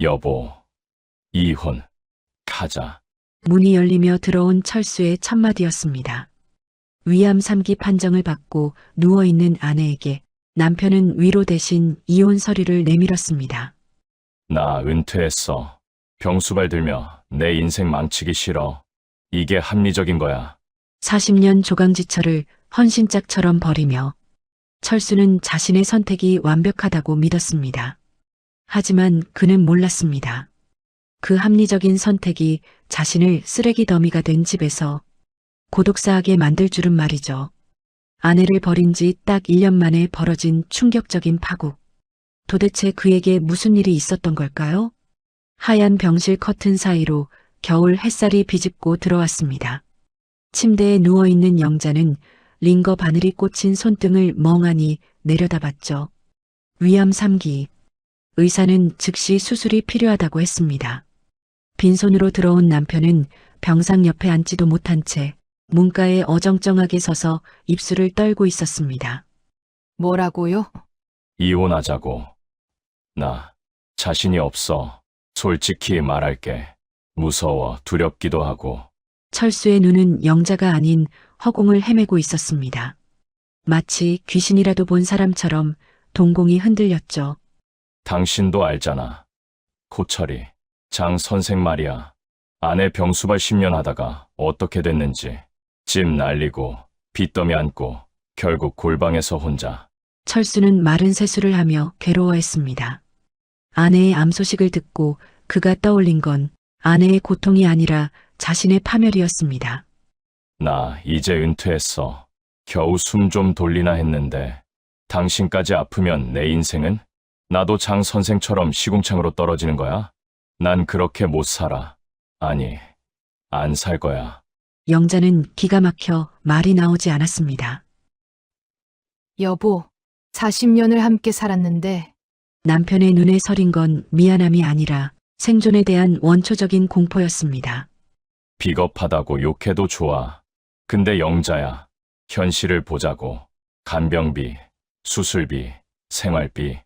여보, 이혼, 가자. 문이 열리며 들어온 철수의 첫마디였습니다. 위암 3기 판정을 받고 누워있는 아내에게 남편은 위로 대신 이혼 서류를 내밀었습니다. 나 은퇴했어. 병수발 들며 내 인생 망치기 싫어. 이게 합리적인 거야. 40년 조강지처를 헌신짝처럼 버리며 철수는 자신의 선택이 완벽하다고 믿었습니다. 하지만 그는 몰랐습니다. 그 합리적인 선택이 자신을 쓰레기 더미가 된 집에서 고독사하게 만들 줄은 말이죠. 아내를 버린 지 딱 1년 만에 벌어진 충격적인 파국. 도대체 그에게 무슨 일이 있었던 걸까요? 하얀 병실 커튼 사이로 겨울 햇살이 비집고 들어왔습니다. 침대에 누워있는 영자는 링거 바늘이 꽂힌 손등을 멍하니 내려다봤죠. 위암 3기. 의사는 즉시 수술이 필요하다고 했습니다. 빈손으로 들어온 남편은 병상 옆에 앉지도 못한 채 문가에 어정쩡하게 서서 입술을 떨고 있었습니다. 뭐라고요? 이혼하자고. 나 자신이 없어. 솔직히 말할게. 무서워, 두렵기도 하고. 철수의 눈은 영자가 아닌 허공을 헤매고 있었습니다. 마치 귀신이라도 본 사람처럼 동공이 흔들렸죠. 당신도 알잖아. 고철이, 장 선생 말이야. 아내 병수발 10년 하다가 어떻게 됐는지. 집 날리고, 빚더미 안고, 결국 골방에서 혼자. 철수는 마른 세수를 하며 괴로워했습니다. 아내의 암 소식을 듣고 그가 떠올린 건 아내의 고통이 아니라 자신의 파멸이었습니다. 나 이제 은퇴했어. 겨우 숨 좀 돌리나 했는데 당신까지 아프면 내 인생은? 나도 장 선생처럼 시궁창으로 떨어지는 거야? 난 그렇게 못 살아. 아니, 안 살 거야. 영자는 기가 막혀 말이 나오지 않았습니다. 여보, 40년을 함께 살았는데 남편의 눈에 서린 건 미안함이 아니라 생존에 대한 원초적인 공포였습니다. 비겁하다고 욕해도 좋아. 근데 영자야, 현실을 보자고. 간병비, 수술비, 생활비.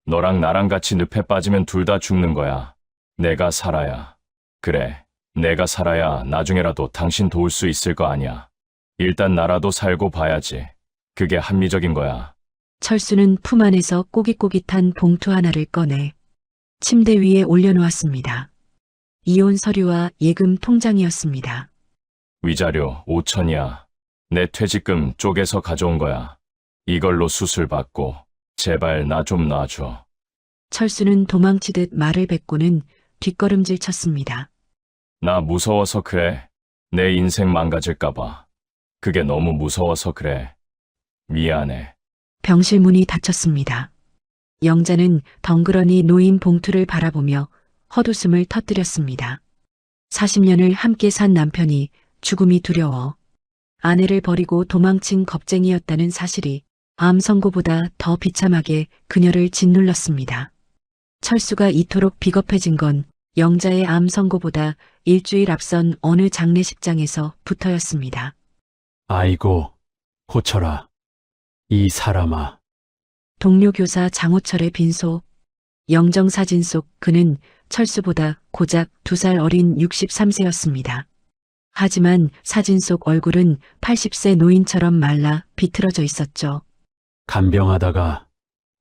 너랑 나랑 같이 늪에 빠지면 둘 다 죽는 거야. 내가 살아야. 그래, 내가 살아야 나중에라도 당신 도울 수 있을 거 아니야. 일단 나라도 살고 봐야지. 그게 합리적인 거야. 철수는 품 안에서 꼬깃꼬깃한 봉투 하나를 꺼내 침대 위에 올려놓았습니다. 이혼 서류와 예금 통장이었습니다. 위자료 5천이야. 내 퇴직금 쪼개서 가져온 거야. 이걸로 수술 받고 제발 나 좀 놔줘. 철수는 도망치듯 말을 뱉고는 뒷걸음질 쳤습니다. 나 무서워서 그래. 내 인생 망가질까 봐. 그게 너무 무서워서 그래. 미안해. 병실 문이 닫혔습니다. 영자는 덩그러니 놓인 봉투를 바라보며 헛웃음을 터뜨렸습니다. 40년을 함께 산 남편이 죽음이 두려워 아내를 버리고 도망친 겁쟁이였다는 사실이 암 선고보다 더 비참하게 그녀를 짓눌렀습니다. 철수가 이토록 비겁해진 건 영자의 암 선고보다 일주일 앞선 어느 장례식장에서부터였습니다. 아이고, 호철아. 이 사람아. 동료 교사 장호철의 빈소. 영정사진 속 그는 철수보다 고작 2살 어린 63세였습니다. 하지만 사진 속 얼굴은 80세 노인처럼 말라 비틀어져 있었죠. 간병하다가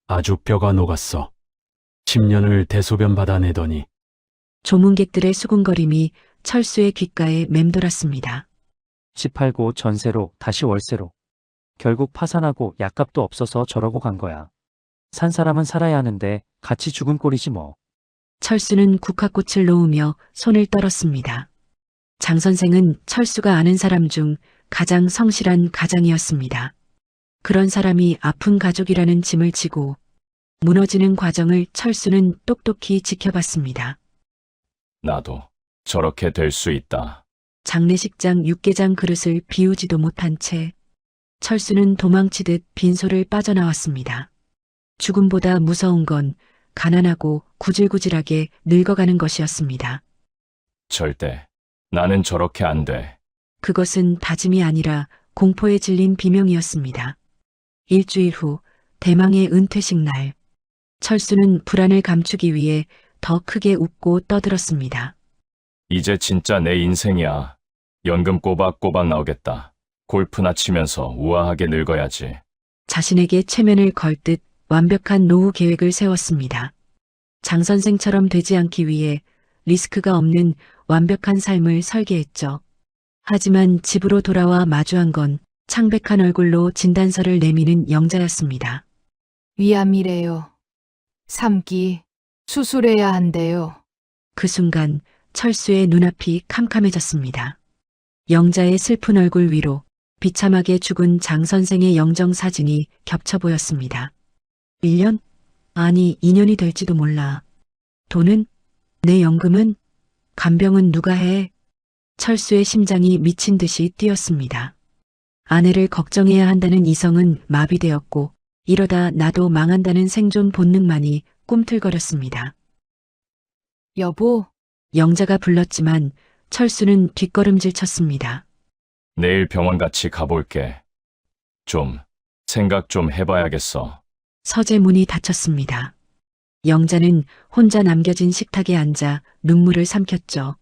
아주 뼈가 녹았어. 10년을 대소변 받아내더니 조문객들의 수군거림이 철수의 귓가에 맴돌았습니다. 집 팔고 전세로 다시 월세로. 결국 파산하고 약값도 없어서 저러고 간 거야. 산 사람은 살아야 하는데 같이 죽은 꼴이지 뭐. 철수는 국화꽃을 놓으며 손을 떨었습니다. 장 선생은 철수가 아는 사람 중 가장 성실한 가장이었습니다. 그런 사람이 아픈 가족이라는 짐을 지고 무너지는 과정을 철수는 똑똑히 지켜봤습니다. 나도 저렇게 될 수 있다. 장례식장 육개장 그릇을 비우지도 못한 채 철수는 도망치듯 빈소를 빠져나왔습니다. 죽음보다 무서운 건 가난하고 구질구질하게 늙어가는 것이었습니다. 절대. 나는 저렇게 안 돼. 그것은 다짐이 아니라 공포에 질린 비명이었습니다. 일주일 후 대망의 은퇴식 날. 철수는 불안을 감추기 위해 더 크게 웃고 떠들었습니다. 이제 진짜 내 인생이야. 연금 꼬박꼬박 나오겠다. 골프나 치면서 우아하게 늙어야지. 자신에게 체면을 걸 듯 완벽한 노후 계획을 세웠습니다. 장 선생처럼 되지 않기 위해 리스크가 없는 완벽한 삶을 설계했죠. 하지만 집으로 돌아와 마주한 건 창백한 얼굴로 진단서를 내미는 영자였습니다. 위암이래요. 3기 수술해야 한대요. 그 순간 철수의 눈앞이 캄캄해졌습니다. 영자의 슬픈 얼굴 위로 비참하게 죽은 장 선생의 영정 사진이 겹쳐 보였습니다. 1년? 아니 2년이 될지도 몰라. 돈은? 내 연금은? 간병은 누가 해? 철수의 심장이 미친 듯이 뛰었습니다. 아내를 걱정해야 한다는 이성은 마비되었고 이러다 나도 망한다는 생존 본능만이 꿈틀거렸습니다. 여보, 영자가 불렀지만 철수는 뒷걸음질 쳤습니다. 내일 병원 같이 가볼게. 좀 생각 좀 해봐야겠어. 서재 문이 닫혔습니다. 영자는 혼자 남겨진 식탁에 앉아 눈물을 삼켰죠.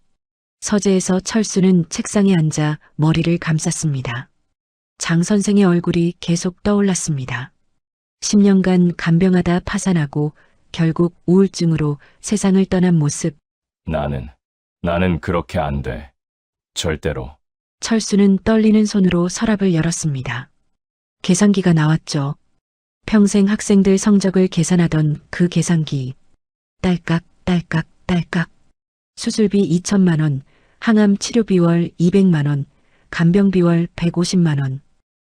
서재에서 철수는 책상에 앉아 머리를 감쌌습니다. 장 선생의 얼굴이 계속 떠올랐습니다. 10년간 간병하다 파산하고 결국 우울증으로 세상을 떠난 모습. 나는 그렇게 안 돼. 절대로. 철수는 떨리는 손으로 서랍을 열었습니다. 계산기가 나왔죠. 평생 학생들 성적을 계산하던 그 계산기. 딸깍, 딸깍, 딸깍. 수술비 2천만 원, 항암 치료비월 200만 원, 간병비월 150만 원.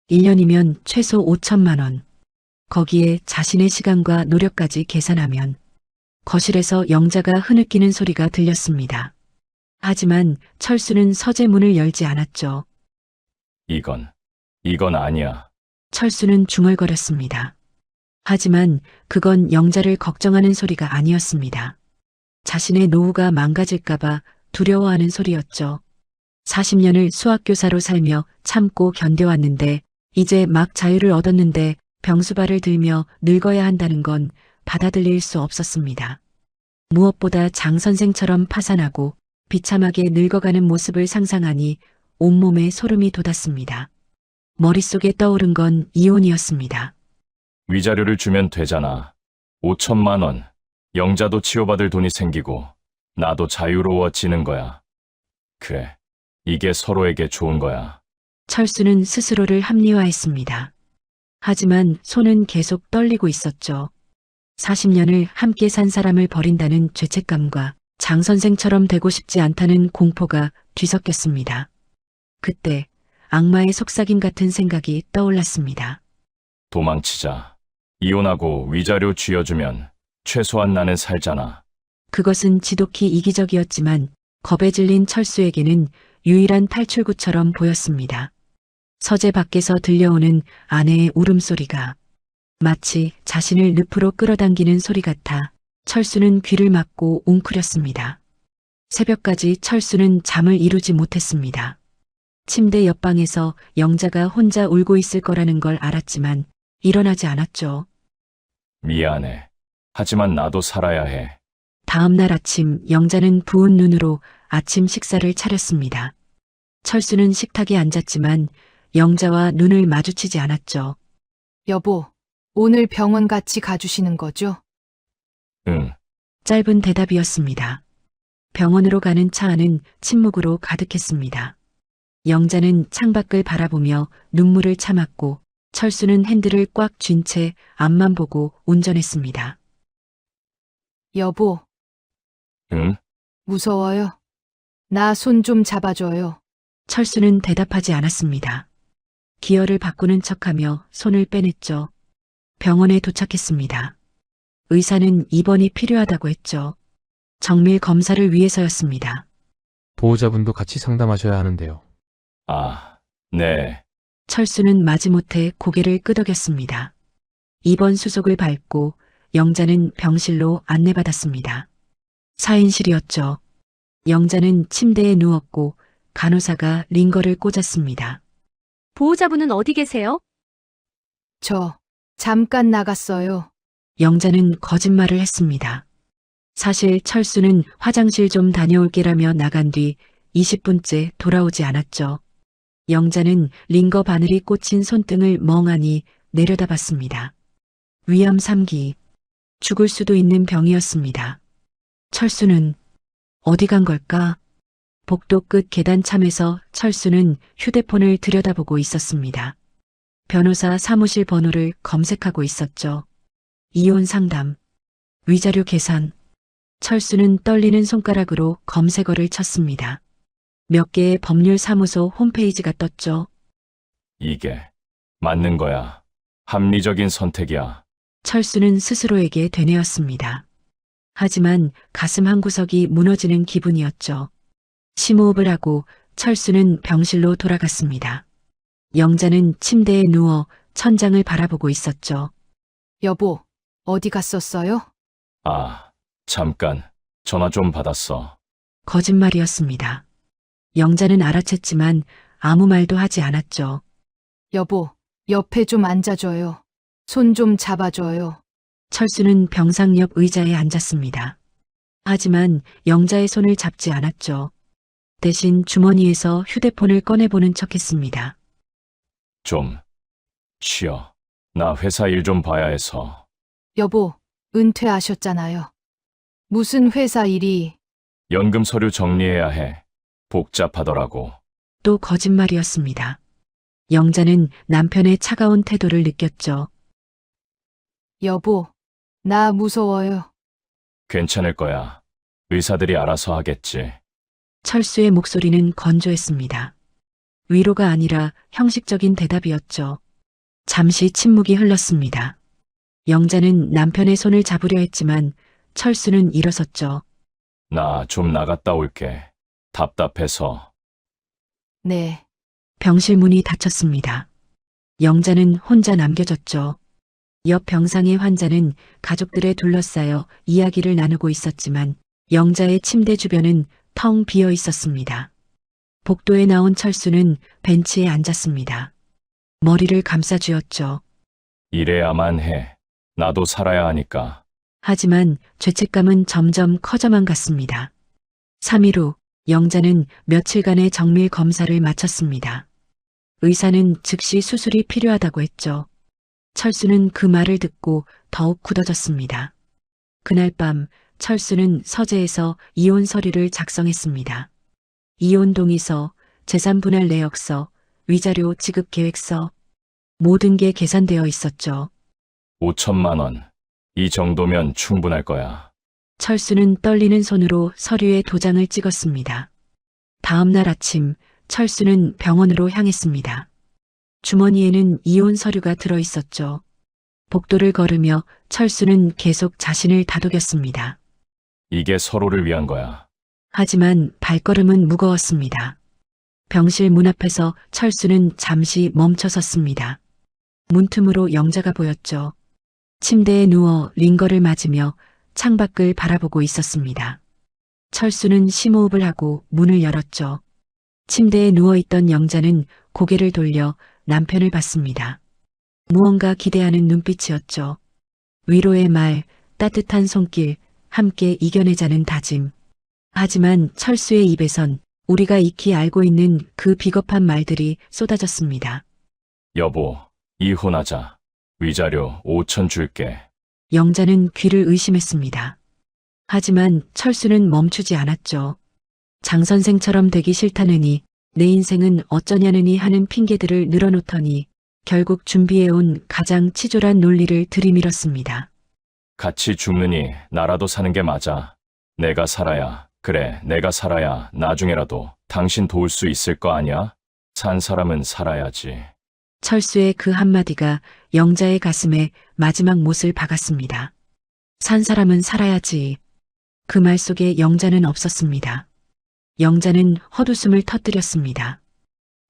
1년이면 최소 5천만 원. 거기에 자신의 시간과 노력까지 계산하면 거실에서 영자가 흐느끼는 소리가 들렸습니다. 하지만 철수는 서재 문을 열지 않았죠. 이건 아니야. 철수는 중얼거렸습니다. 하지만 그건 영자를 걱정하는 소리가 아니었습니다. 자신의 노후가 망가질까봐 두려워하는 소리였죠. 40년을 수학교사로 살며 참고 견뎌왔는데 이제 막 자유를 얻었는데 병수발을 들며 늙어야 한다는 건 받아들일 수 없었습니다. 무엇보다 장 선생처럼 파산하고 비참하게 늙어가는 모습을 상상하니 온몸에 소름이 돋았습니다. 머릿속에 떠오른 건 이혼이었습니다. 위자료를 주면 되잖아. 5천만 원. 영자도 치료받을 돈이 생기고 나도 자유로워지는 거야. 그래. 이게 서로에게 좋은 거야. 철수는 스스로를 합리화했습니다. 하지만 손은 계속 떨리고 있었죠. 40년을 함께 산 사람을 버린다는 죄책감과 장 선생처럼 되고 싶지 않다는 공포가 뒤섞였습니다. 그때 악마의 속삭임 같은 생각이 떠올랐습니다. 도망치자. 이혼하고 위자료 쥐어주면 최소한 나는 살잖아. 그것은 지독히 이기적이었지만 겁에 질린 철수에게는 유일한 탈출구처럼 보였습니다. 서재 밖에서 들려오는 아내의 울음소리가 마치 자신을 늪으로 끌어당기는 소리 같아 철수는 귀를 막고 웅크렸습니다. 새벽까지 철수는 잠을 이루지 못했습니다. 침대 옆방에서 영자가 혼자 울고 있을 거라는 걸 알았지만 일어나지 않았죠. 미안해. 하지만 나도 살아야 해. 다음 날 아침 영자는 부은 눈으로 아침 식사를 차렸습니다. 철수는 식탁에 앉았지만 영자와 눈을 마주치지 않았죠. 여보, 오늘 병원 같이 가주시는 거죠? 응. 짧은 대답이었습니다. 병원으로 가는 차 안은 침묵으로 가득했습니다. 영자는 창밖을 바라보며 눈물을 참았고 철수는 핸들을 꽉 쥔 채 앞만 보고 운전했습니다. 여보, 응? 무서워요. 나 손 좀 잡아줘요. 철수는 대답하지 않았습니다. 기어를 바꾸는 척하며 손을 빼냈죠. 병원에 도착했습니다. 의사는 입원이 필요하다고 했죠. 정밀 검사를 위해서였습니다. 보호자분도 같이 상담하셔야 하는데요. 아, 네. 철수는 마지못해 고개를 끄덕였습니다. 입원 수속을 밟고 영자는 병실로 안내받았습니다. 4인실이었죠. 영자는 침대에 누웠고 간호사가 링거를 꽂았습니다. 보호자분은 어디 계세요? 저 잠깐 나갔어요. 영자는 거짓말을 했습니다. 사실 철수는 화장실 좀 다녀올게라며 나간 뒤 20분째 돌아오지 않았죠. 영자는 링거 바늘이 꽂힌 손등을 멍하니 내려다봤습니다. 위암 3기. 죽을 수도 있는 병이었습니다. 철수는 어디 간 걸까? 복도 끝 계단참에서 철수는 휴대폰을 들여다보고 있었습니다. 변호사 사무실 번호를 검색하고 있었죠. 이혼 상담, 위자료 계산. 철수는 떨리는 손가락으로 검색어를 쳤습니다. 몇 개의 법률사무소 홈페이지가 떴죠. 이게 맞는 거야. 합리적인 선택이야. 철수는 스스로에게 되뇌었습니다. 하지만 가슴 한구석이 무너지는 기분이었죠. 심호흡을 하고 철수는 병실로 돌아갔습니다. 영자는 침대에 누워 천장을 바라보고 있었죠. 여보, 어디 갔었어요? 아, 잠깐. 전화 좀 받았어. 거짓말이었습니다. 영자는 알아챘지만 아무 말도 하지 않았죠. 여보, 옆에 좀 앉아줘요. 손 좀 잡아줘요. 철수는 병상 옆 의자에 앉았습니다. 하지만 영자의 손을 잡지 않았죠. 대신 주머니에서 휴대폰을 꺼내보는 척했습니다. 좀 쉬어. 나 회사 일 좀 봐야 해서. 여보, 은퇴하셨잖아요. 무슨 회사 일이? 연금 서류 정리해야 해. 복잡하더라고. 또 거짓말이었습니다. 영자는 남편의 차가운 태도를 느꼈죠. 여보, 나 무서워요. 괜찮을 거야. 의사들이 알아서 하겠지. 철수의 목소리는 건조했습니다. 위로가 아니라 형식적인 대답이었죠. 잠시 침묵이 흘렀습니다. 영자는 남편의 손을 잡으려 했지만 철수는 일어섰죠. 나 좀 나갔다 올게. 답답해서. 네, 병실 문이 닫혔습니다. 영자는 혼자 남겨졌죠. 옆 병상의 환자는 가족들에 둘러싸여 이야기를 나누고 있었지만 영자의 침대 주변은 텅 비어 있었습니다. 복도에 나온 철수는 벤치에 앉았습니다. 머리를 감싸쥐었죠. 이래야만 해. 나도 살아야 하니까. 하지만 죄책감은 점점 커져만 갔습니다. 3일 후 영자는 며칠간의 정밀 검사를 마쳤습니다. 의사는 즉시 수술이 필요하다고 했죠. 철수는 그 말을 듣고 더욱 굳어졌습니다. 그날 밤 철수는 서재에서 이혼 서류를 작성했습니다. 이혼 동의서, 재산 분할 내역서, 위자료 지급 계획서, 모든 게 계산되어 있었죠. 5천만 원. 이 정도면 충분할 거야. 철수는 떨리는 손으로 서류에 도장을 찍었습니다. 다음 날 아침 철수는 병원으로 향했습니다. 주머니에는 이혼 서류가 들어 있었죠. 복도를 걸으며 철수는 계속 자신을 다독였습니다. 이게 서로를 위한 거야. 하지만 발걸음은 무거웠습니다. 병실 문 앞에서 철수는 잠시 멈춰 섰습니다. 문틈으로 영자가 보였죠. 침대에 누워 링거를 맞으며 창밖을 바라보고 있었습니다. 철수는 심호흡을 하고 문을 열었죠. 침대에 누워있던 영자는 고개를 돌려 남편을 봤습니다. 무언가 기대하는 눈빛이었죠. 위로의 말, 따뜻한 손길, 함께 이겨내자는 다짐. 하지만 철수의 입에선 우리가 익히 알고 있는 그 비겁한 말들이 쏟아졌습니다. 여보, 이혼하자. 위자료 5천 줄게. 영자는 귀를 의심했습니다. 하지만 철수는 멈추지 않았죠. 장 선생처럼 되기 싫다느니 내 인생은 어쩌냐느니 하는 핑계들을 늘어놓더니 결국 준비해온 가장 치졸한 논리를 들이밀었습니다. 같이 죽느니 나라도 사는 게 맞아. 내가 살아야, 그래, 내가 살아야 나중에라도 당신 도울 수 있을 거 아니야? 산 사람은 살아야지. 철수의 그 한마디가 영자의 가슴에 마지막 못을 박았습니다. 산 사람은 살아야지. 그 말 속에 영자는 없었습니다. 영자는 헛웃음을 터뜨렸습니다.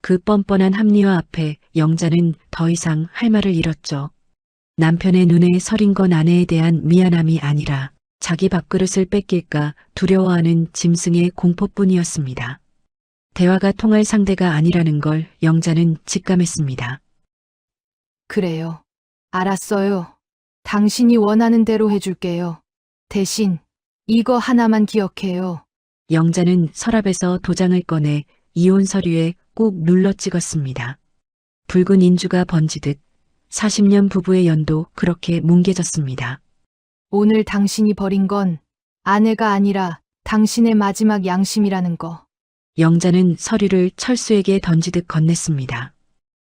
그 뻔뻔한 합리화 앞에 영자는 더 이상 할 말을 잃었죠. 남편의 눈에 서린 건 아내에 대한 미안함이 아니라 자기 밥그릇을 뺏길까 두려워하는 짐승의 공포뿐이었습니다. 대화가 통할 상대가 아니라는 걸 영자는 직감했습니다. 그래요. 알았어요. 당신이 원하는 대로 해줄게요. 대신 이거 하나만 기억해요. 영자는 서랍에서 도장을 꺼내 이혼 서류에 꾹 눌러 찍었습니다. 붉은 인주가 번지듯 40년 부부의 연도 그렇게 뭉개졌습니다. 오늘 당신이 버린 건 아내가 아니라 당신의 마지막 양심이라는 거. 영자는 서류를 철수에게 던지듯 건넸습니다.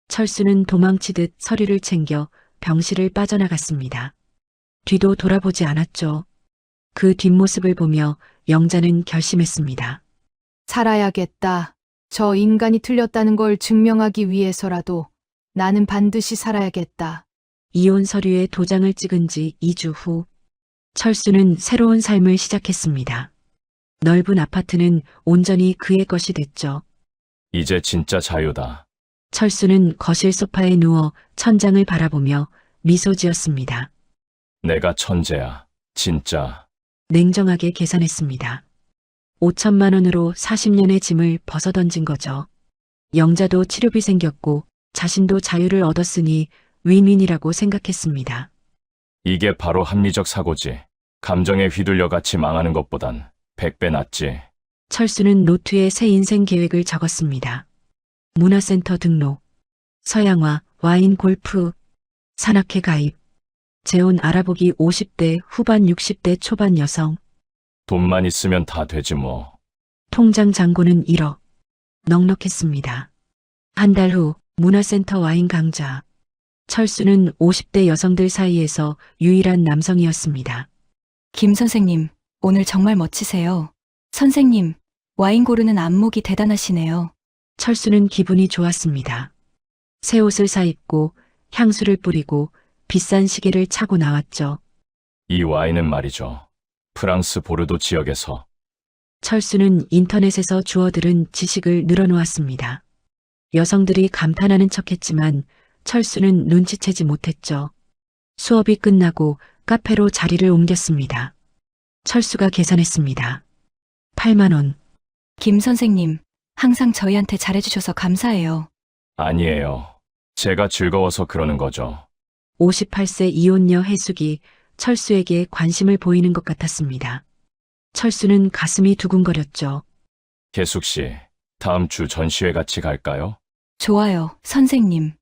철수는 도망치듯 서류를 챙겨 병실을 빠져나갔습니다. 뒤도 돌아보지 않았죠. 그 뒷모습을 보며 영자는 결심했습니다. 살아야겠다. 저 인간이 틀렸다는 걸 증명하기 위해서라도 나는 반드시 살아야겠다. 이혼 서류에 도장을 찍은 지 2주 후 철수는 새로운 삶을 시작했습니다. 넓은 아파트는 온전히 그의 것이 됐죠. 이제 진짜 자유다. 철수는 거실 소파에 누워 천장을 바라보며 미소 지었습니다. 내가 천재야. 진짜. 냉정하게 계산했습니다. 5천만 원으로 40년의 짐을 벗어던진 거죠. 영자도 치료비 생겼고 자신도 자유를 얻었으니 윈윈이라고 생각했습니다. 이게 바로 합리적 사고지. 감정에 휘둘려 같이 망하는 것보단 100배 낫지. 철수는 노트에 새 인생 계획을 적었습니다. 문화센터 등록, 서양화, 와인 골프, 산악회 가입, 재혼 알아보기 50대 후반 60대 초반 여성, 돈만 있으면 다 되지 뭐. 통장 잔고는 1억. 넉넉했습니다. 한 달 후 문화센터 와인 강좌. 철수는 50대 여성들 사이에서 유일한 남성이었습니다. 김 선생님, 오늘 정말 멋지세요. 선생님, 와인 고르는 안목이 대단하시네요. 철수는 기분이 좋았습니다. 새 옷을 사입고 향수를 뿌리고 비싼 시계를 차고 나왔죠. 이 와인은 말이죠. 프랑스 보르도 지역에서. 철수는 인터넷에서 주워들은 지식을 늘어놓았습니다. 여성들이 감탄하는 척했지만 철수는 눈치채지 못했죠. 수업이 끝나고 카페로 자리를 옮겼습니다. 철수가 계산했습니다. 8만 원. 김 선생님, 항상 저희한테 잘해주셔서 감사해요. 아니에요. 제가 즐거워서 그러는 거죠. 58세 이혼녀 해숙이 철수에게 관심을 보이는 것 같았습니다. 철수는 가슴이 두근거렸죠. 개숙 씨, 다음 주 전시회 같이 갈까요? 좋아요, 선생님.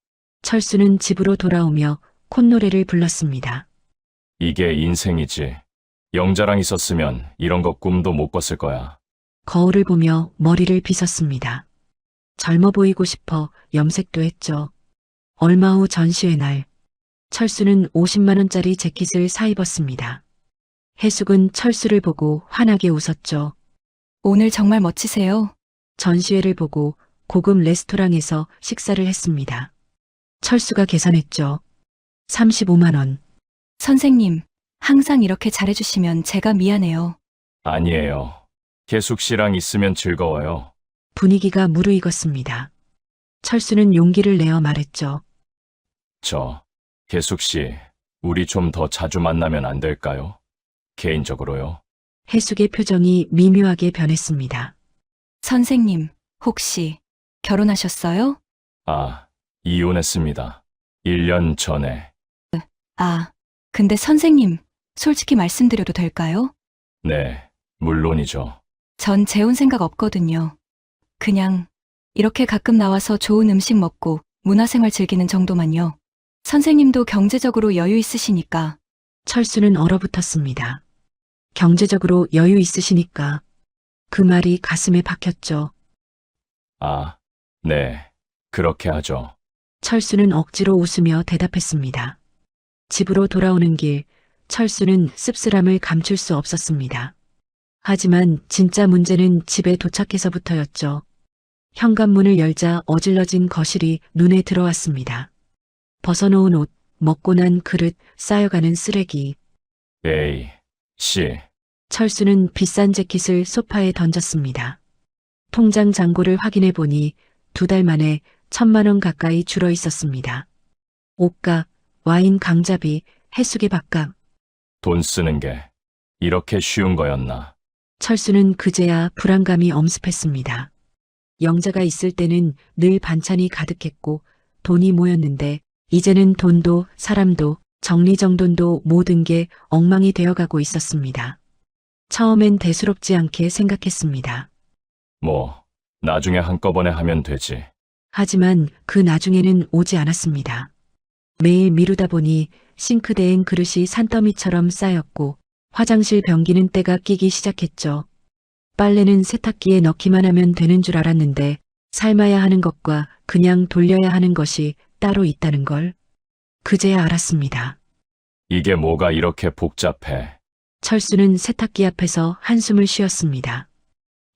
철수는 집으로 돌아오며 콧노래를 불렀습니다. 이게 인생이지. 영자랑 있었으면 이런 거 꿈도 못 꿨을 거야. 거울을 보며 머리를 빗었습니다. 젊어 보이고 싶어 염색도 했죠. 얼마 후 전시회 날, 철수는 50만 원짜리 재킷을 사입었습니다. 해숙은 철수를 보고 환하게 웃었죠. 오늘 정말 멋지세요. 전시회를 보고 고급 레스토랑에서 식사를 했습니다. 철수가 계산했죠. 35만 원. 선생님, 항상 이렇게 잘해주시면 제가 미안해요. 아니에요. 개숙 씨랑 있으면 즐거워요. 분위기가 무르익었습니다. 철수는 용기를 내어 말했죠. 개숙 씨, 우리 좀 더 자주 만나면 안 될까요? 개인적으로요. 해숙의 표정이 미묘하게 변했습니다. 선생님, 혹시 결혼하셨어요? 아, 이혼했습니다. 1년 전에. 아, 근데 선생님, 솔직히 말씀드려도 될까요? 네, 물론이죠. 전 재혼 생각 없거든요. 그냥 이렇게 가끔 나와서 좋은 음식 먹고 문화생활 즐기는 정도만요. 선생님도 경제적으로 여유 있으시니까. 철수는 얼어붙었습니다. 경제적으로 여유 있으시니까. 그 말이 가슴에 박혔죠. 아, 네, 그렇게 하죠. 철수는 억지로 웃으며 대답했습니다. 집으로 돌아오는 길, 철수는 씁쓸함을 감출 수 없었습니다. 하지만 진짜 문제는 집에 도착해서부터였죠. 현관문을 열자 어질러진 거실이 눈에 들어왔습니다. 벗어놓은 옷, 먹고 난 그릇, 쌓여가는 쓰레기. 에이, 씨, 철수는 비싼 재킷을 소파에 던졌습니다. 통장 잔고를 확인해 보니 2달 만에 1,000만 원 가까이 줄어 있었습니다. 옷값, 와인 강자비, 해수계 밥값. 돈 쓰는 게 이렇게 쉬운 거였나? 철수는 그제야 불안감이 엄습했습니다. 영자가 있을 때는 늘 반찬이 가득했고 돈이 모였는데 이제는 돈도 사람도 정리정돈도 모든 게 엉망이 되어가고 있었습니다. 처음엔 대수롭지 않게 생각했습니다. 뭐, 나중에 한꺼번에 하면 되지. 하지만 그 나중에는 오지 않았습니다. 매일 미루다 보니 싱크대엔 그릇이 산더미처럼 쌓였고 화장실 변기는 때가 끼기 시작했죠. 빨래는 세탁기에 넣기만 하면 되는 줄 알았는데 삶아야 하는 것과 그냥 돌려야 하는 것이 따로 있다는 걸 그제야 알았습니다. 이게 뭐가 이렇게 복잡해. 철수는 세탁기 앞에서 한숨을 쉬었습니다.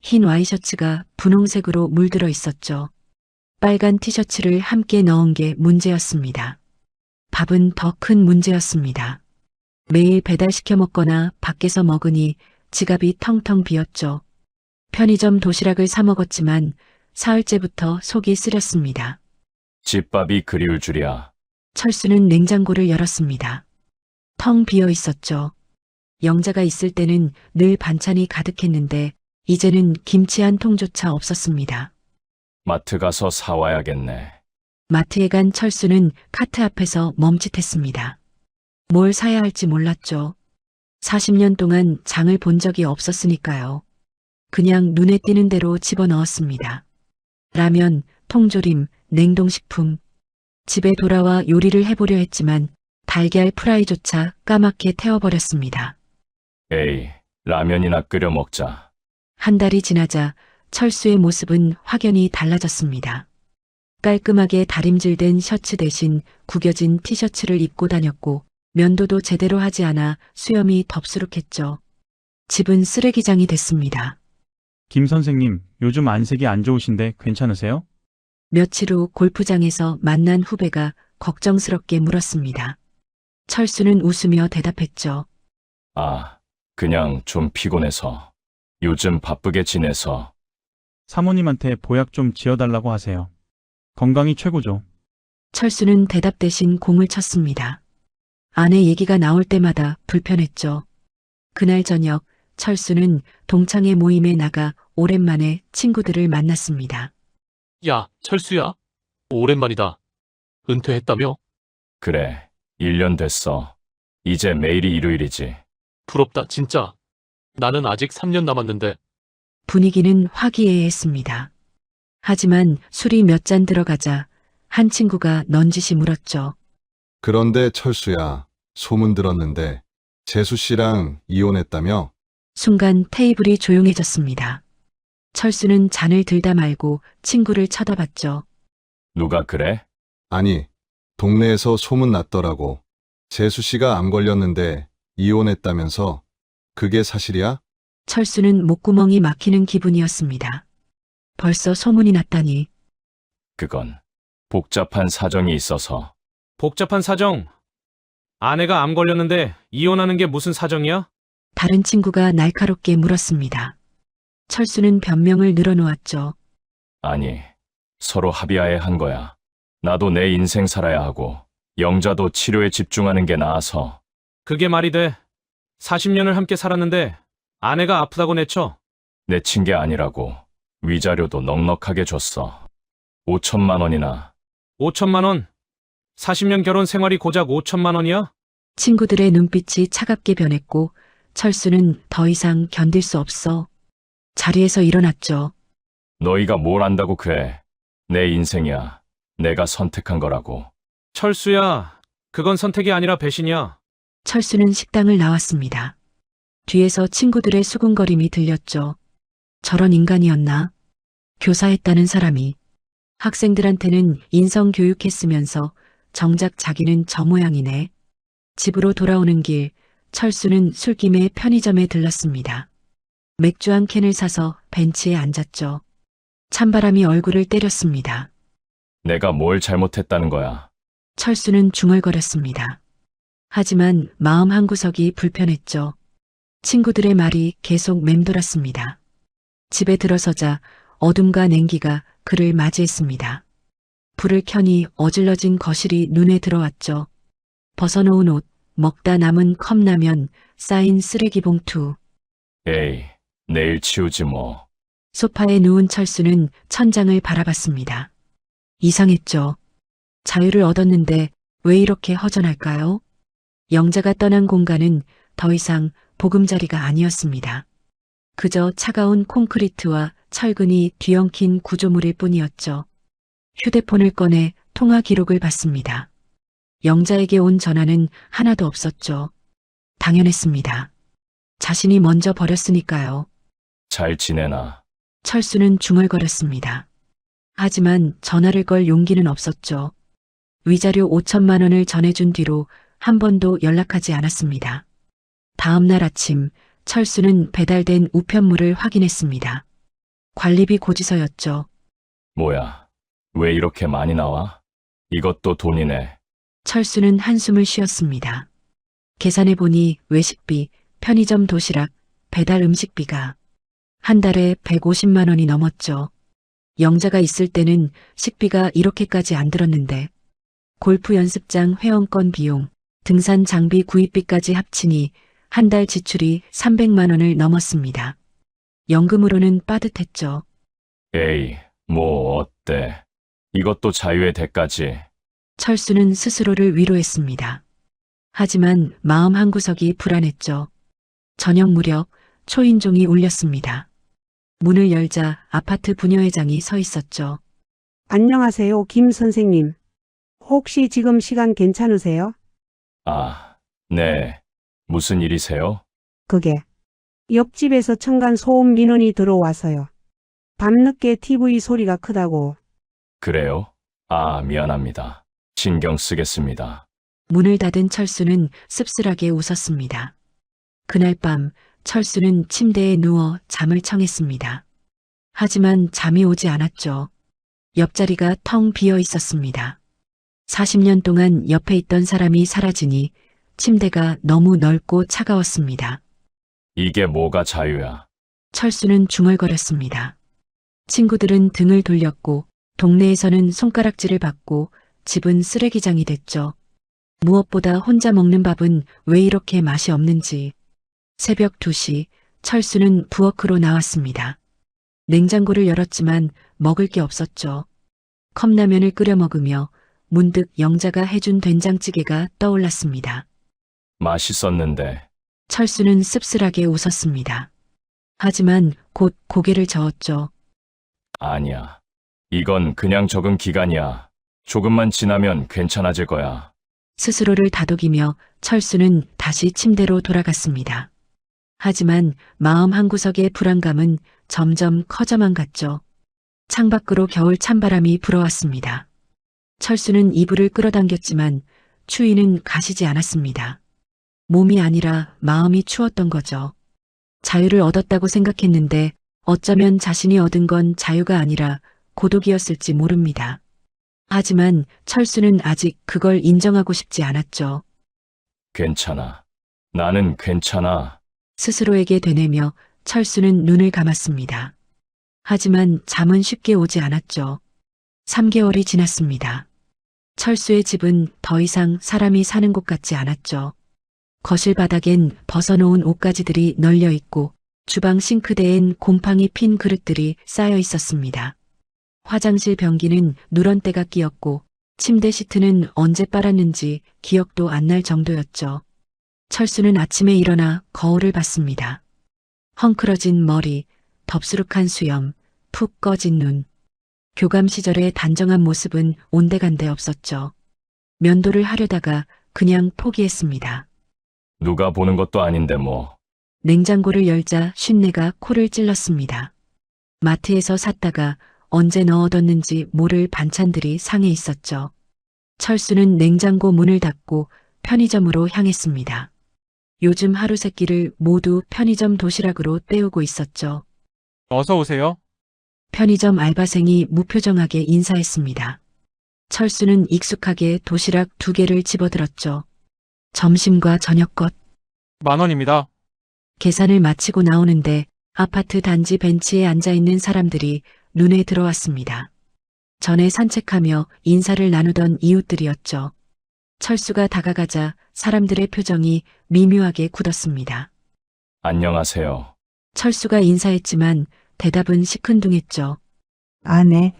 흰 와이셔츠가 분홍색으로 물들어 있었죠. 빨간 티셔츠를 함께 넣은 게 문제였습니다. 밥은 더 큰 문제였습니다. 매일 배달시켜 먹거나 밖에서 먹으니 지갑이 텅텅 비었죠. 편의점 도시락을 사 먹었지만 사흘째부터 속이 쓰렸습니다. 집밥이 그리울 줄이야. 철수는 냉장고를 열었습니다. 텅 비어 있었죠. 영자가 있을 때는 늘 반찬이 가득했는데 이제는 김치 한 통조차 없었습니다. 마트 가서 사와야겠네. 마트에 간 철수는 카트 앞에서 멈칫했습니다. 뭘 사야 할지 몰랐죠. 40년 동안 장을 본 적이 없었으니까요. 그냥 눈에 띄는 대로 집어넣었습니다. 라면, 통조림, 냉동식품. 집에 돌아와 요리를 해보려 했지만 달걀 프라이조차 까맣게 태워버렸습니다. 에이, 라면이나 끓여 먹자. 한 달이 지나자 철수의 모습은 확연히 달라졌습니다. 깔끔하게 다림질된 셔츠 대신 구겨진 티셔츠를 입고 다녔고 면도도 제대로 하지 않아 수염이 덥수룩했죠. 집은 쓰레기장이 됐습니다. 김 선생님, 요즘 안색이 안 좋으신데 괜찮으세요? 며칠 후 골프장에서 만난 후배가 걱정스럽게 물었습니다. 철수는 웃으며 대답했죠. 아, 그냥 좀 피곤해서. 요즘 바쁘게 지내서. 사모님한테 보약 좀 지어달라고 하세요. 건강이 최고죠. 철수는 대답 대신 공을 쳤습니다. 아내 얘기가 나올 때마다 불편했죠. 그날 저녁 철수는 동창회 모임에 나가 오랜만에 친구들을 만났습니다. 야, 철수야. 오랜만이다. 은퇴했다며? 그래, 1년 됐어. 이제 매일이 일요일이지. 부럽다, 진짜. 나는 아직 3년 남았는데. 분위기는 화기애애했습니다. 하지만 술이 몇 잔 들어가자 한 친구가 넌지시 물었죠. 그런데 철수야, 소문 들었는데 재수 씨랑 이혼했다며? 순간 테이블이 조용해졌습니다. 철수는 잔을 들다 말고 친구를 쳐다봤죠. 누가 그래? 아니, 동네에서 소문 났더라고. 재수 씨가 암 걸렸는데 이혼했다면서? 그게 사실이야? 철수는 목구멍이 막히는 기분이었습니다. 벌써 소문이 났다니. 그건 복잡한 사정이 있어서. 복잡한 사정. 아내가 암 걸렸는데 이혼하는 게 무슨 사정이야? 다른 친구가 날카롭게 물었습니다. 철수는 변명을 늘어놓았죠. 아니, 서로 합의하에 한 거야. 나도 내 인생 살아야 하고, 영자도 치료에 집중하는 게 나아서. 그게 말이 돼. 40년을 함께 살았는데 아내가 아프다고 내쳐. 내친 게 아니라고. 위자료도 넉넉하게 줬어. 5천만 원이나. 5천만 원. 40년 결혼 생활이 고작 5천만 원이야? 친구들의 눈빛이 차갑게 변했고 철수는 더 이상 견딜 수 없어 자리에서 일어났죠. 너희가 뭘 안다고 그래. 내 인생이야. 내가 선택한 거라고. 철수야, 그건 선택이 아니라 배신이야. 철수는 식당을 나왔습니다. 뒤에서 친구들의 수군거림이 들렸죠. 저런 인간이었나? 교사했다는 사람이. 학생들한테는 인성교육했으면서 정작 자기는 저 모양이네. 집으로 돌아오는 길, 철수는 술김에 편의점에 들렀습니다. 맥주 한 캔을 사서 벤치에 앉았죠. 찬바람이 얼굴을 때렸습니다. 내가 뭘 잘못했다는 거야. 철수는 중얼거렸습니다. 하지만 마음 한구석이 불편했죠. 친구들의 말이 계속 맴돌았습니다. 집에 들어서자 어둠과 냉기가 그를 맞이했습니다. 불을 켜니 어질러진 거실이 눈에 들어왔죠. 벗어놓은 옷, 먹다 남은 컵라면, 쌓인 쓰레기 봉투. 에이, 내일 치우지 뭐. 소파에 누운 철수는 천장을 바라봤습니다. 이상했죠. 자유를 얻었는데 왜 이렇게 허전할까요? 영자가 떠난 공간은 더 이상 보금자리가 아니었습니다. 그저 차가운 콘크리트와 철근이 뒤엉킨 구조물일 뿐이었죠. 휴대폰을 꺼내 통화 기록을 봤습니다. 영자에게 온 전화는 하나도 없었죠. 당연했습니다. 자신이 먼저 버렸으니까요. 잘 지내나? 철수는 중얼거렸습니다. 하지만 전화를 걸 용기는 없었죠. 위자료 5천만 원을 전해준 뒤로 한 번도 연락하지 않았습니다. 다음 날 아침 철수는 배달된 우편물을 확인했습니다. 관리비 고지서였죠. 뭐야? 왜 이렇게 많이 나와? 이것도 돈이네. 철수는 한숨을 쉬었습니다. 계산해보니 외식비, 편의점 도시락, 배달 음식비가 한 달에 150만 원이 넘었죠. 영자가 있을 때는 식비가 이렇게까지 안 들었는데 골프 연습장 회원권 비용, 등산 장비 구입비까지 합치니 한 달 지출이 300만 원을 넘었습니다. 연금으로는 빠듯했죠. 에이, 뭐 어때? 이것도 자유의 대가지. 철수는 스스로를 위로했습니다. 하지만 마음 한구석이 불안했죠. 저녁 무렵 초인종이 울렸습니다. 문을 열자 아파트 부녀회장이 서 있었죠. 안녕하세요, 김 선생님. 혹시 지금 시간 괜찮으세요? 아, 네. 무슨 일이세요? 그게 옆집에서 층간 소음 민원이 들어와서요. 밤늦게 TV 소리가 크다고. 그래요? 아, 미안합니다. 신경 쓰겠습니다. 문을 닫은 철수는 씁쓸하게 웃었습니다. 그날 밤 철수는 침대에 누워 잠을 청했습니다. 하지만 잠이 오지 않았죠. 옆자리가 텅 비어 있었습니다. 40년 동안 옆에 있던 사람이 사라지니 침대가 너무 넓고 차가웠습니다. 이게 뭐가 자유야? 철수는 중얼거렸습니다. 친구들은 등을 돌렸고 동네에서는 손가락질을 받고 집은 쓰레기장이 됐죠. 무엇보다 혼자 먹는 밥은 왜 이렇게 맛이 없는지. 새벽 2시 철수는 부엌으로 나왔습니다. 냉장고를 열었지만 먹을 게 없었죠. 컵라면을 끓여 먹으며 문득 영자가 해준 된장찌개가 떠올랐습니다. 맛있었는데. 철수는 씁쓸하게 웃었습니다. 하지만 곧 고개를 저었죠. 아니야. 이건 그냥 적응 기간이야. 조금만 지나면 괜찮아질 거야. 스스로를 다독이며 철수는 다시 침대로 돌아갔습니다. 하지만 마음 한구석의 불안감은 점점 커져만 갔죠. 창밖으로 겨울 찬바람이 불어왔습니다. 철수는 이불을 끌어당겼지만 추위는 가시지 않았습니다. 몸이 아니라 마음이 추웠던 거죠. 자유를 얻었다고 생각했는데 어쩌면 자신이 얻은 건 자유가 아니라 고독이었을지 모릅니다. 하지만 철수는 아직 그걸 인정하고 싶지 않았죠. 괜찮아. 나는 괜찮아. 스스로에게 되뇌며 철수는 눈을 감았습니다. 하지만 잠은 쉽게 오지 않았죠. 3개월이 지났습니다. 철수의 집은 더 이상 사람이 사는 곳 같지 않았죠. 거실 바닥엔 벗어놓은 옷가지들이 널려 있고 주방 싱크대엔 곰팡이 핀 그릇들이 쌓여 있었습니다. 화장실 변기는 누런 때가 끼었고 침대 시트는 언제 빨았는지 기억도 안 날 정도였죠. 철수는 아침에 일어나 거울을 봤습니다. 헝클어진 머리, 덥수룩한 수염, 푹 꺼진 눈. 교감 시절의 단정한 모습은 온데간데 없었죠. 면도를 하려다가 그냥 포기했습니다. 누가 보는 것도 아닌데 뭐. 냉장고를 열자 쉰내가 코를 찔렀습니다. 마트에서 샀다가 언제 넣어뒀는지 모를 반찬들이 상해 있었죠. 철수는 냉장고 문을 닫고 편의점으로 향했습니다. 요즘 하루 세 끼를 모두 편의점 도시락으로 때우고 있었죠. 어서 오세요. 편의점 알바생이 무표정하게 인사했습니다. 철수는 익숙하게 도시락 2개를 집어들었죠. 점심과 저녁 것. 10,000원입니다. 계산을 마치고 나오는데 아파트 단지 벤치에 앉아있는 사람들이 눈에 들어왔습니다. 전에 산책하며 인사를 나누던 이웃들이었죠. 철수가 다가가자 사람들의 표정이 미묘하게 굳었습니다. 안녕하세요. 철수가 인사했지만 대답은 시큰둥했죠. 아, 네.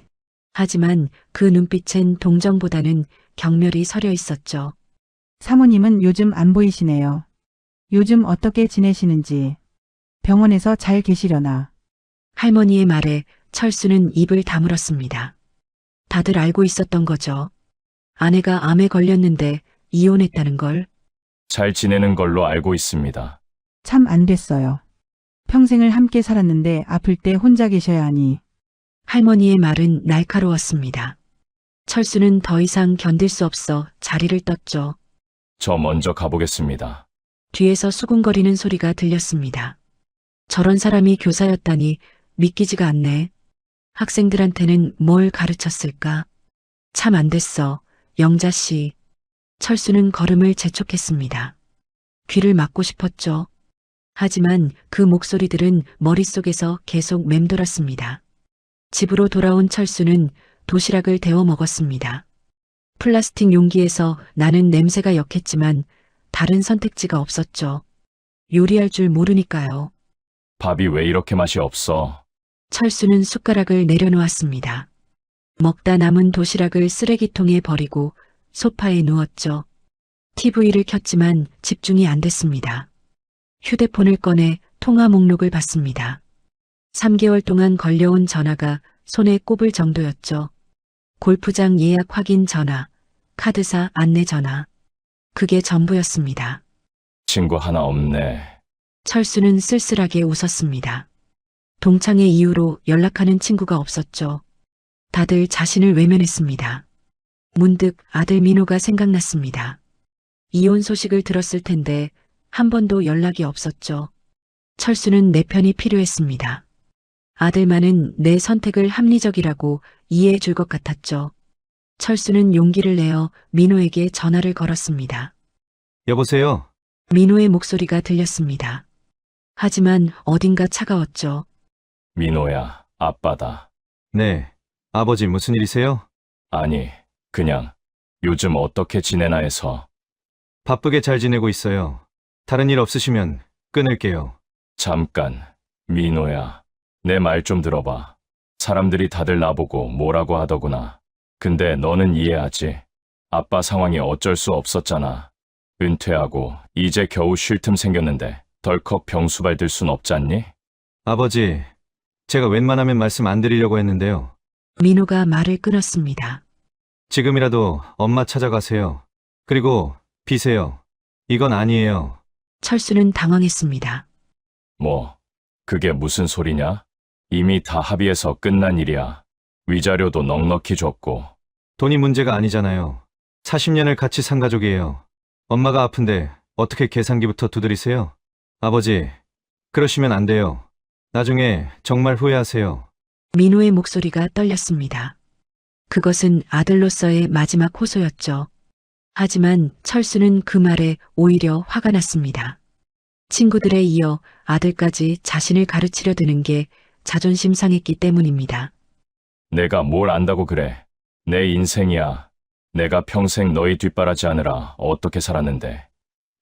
하지만 그 눈빛엔 동정보다는 경멸이 서려 있었죠. 사모님은 요즘 안 보이시네요. 요즘 어떻게 지내시는지. 병원에서 잘 계시려나. 할머니의 말에 철수는 입을 다물었습니다. 다들 알고 있었던 거죠. 아내가 암에 걸렸는데 이혼했다는 걸. 잘 지내는 걸로 알고 있습니다. 참 안 됐어요. 평생을 함께 살았는데 아플 때 혼자 계셔야 하니. 할머니의 말은 날카로웠습니다. 철수는 더 이상 견딜 수 없어 자리를 떴죠. 저 먼저 가보겠습니다. 뒤에서 수군거리는 소리가 들렸습니다. 저런 사람이 교사였다니 믿기지가 않네. 학생들한테는 뭘 가르쳤을까? 참 안 됐어, 영자 씨. 철수는 걸음을 재촉했습니다. 귀를 막고 싶었죠. 하지만 그 목소리들은 머릿속에서 계속 맴돌았습니다. 집으로 돌아온 철수는 도시락을 데워 먹었습니다. 플라스틱 용기에서 나는 냄새가 역했지만 다른 선택지가 없었죠. 요리할 줄 모르니까요. 밥이 왜 이렇게 맛이 없어? 철수는 숟가락을 내려놓았습니다. 먹다 남은 도시락을 쓰레기통에 버리고 소파에 누웠죠. TV를 켰지만 집중이 안 됐습니다. 휴대폰을 꺼내 통화 목록을 봤습니다. 3개월 동안 걸려온 전화가 손에 꼽을 정도였죠. 골프장 예약 확인 전화, 카드사 안내 전화. 그게 전부였습니다. 친구 하나 없네. 철수는 쓸쓸하게 웃었습니다. 동창회 이후로 연락하는 친구가 없었죠. 다들 자신을 외면했습니다. 문득 아들 민호가 생각났습니다. 이혼 소식을 들었을 텐데 한 번도 연락이 없었죠. 철수는 내 편이 필요했습니다. 아들만은 내 선택을 합리적이라고 이해해 줄 것 같았죠. 철수는 용기를 내어 민호에게 전화를 걸었습니다. 여보세요? 민호의 목소리가 들렸습니다. 하지만 어딘가 차가웠죠. 민호야, 아빠다. 네. 아버지 무슨 일이세요? 아니, 그냥 요즘 어떻게 지내나 해서. 바쁘게 잘 지내고 있어요. 다른 일 없으시면 끊을게요. 잠깐, 민호야. 내 말 좀 들어봐. 사람들이 다들 나보고 뭐라고 하더구나. 근데 너는 이해하지? 아빠 상황이 어쩔 수 없었잖아. 은퇴하고 이제 겨우 쉴 틈 생겼는데 덜컥 병수발 들 순 없잖니? 아버지, 제가 웬만하면 말씀 안 드리려고 했는데요. 민호가 말을 끊었습니다. 지금이라도 엄마 찾아가세요. 그리고 비세요. 이건 아니에요. 철수는 당황했습니다. 뭐, 그게 무슨 소리냐? 이미 다 합의해서 끝난 일이야. 위자료도 넉넉히 줬고. 돈이 문제가 아니잖아요. 40년을 같이 산 가족이에요. 엄마가 아픈데 어떻게 계산기부터 두드리세요? 아버지, 그러시면 안 돼요. 나중에 정말 후회하세요. 민호의 목소리가 떨렸습니다. 그것은 아들로서의 마지막 호소였죠. 하지만 철수는 그 말에 오히려 화가 났습니다. 친구들에 이어 아들까지 자신을 가르치려 드는 게 자존심 상했기 때문입니다. 내가 뭘 안다고 그래. 내 인생이야. 내가 평생 너희 뒷바라지하느라 어떻게 살았는데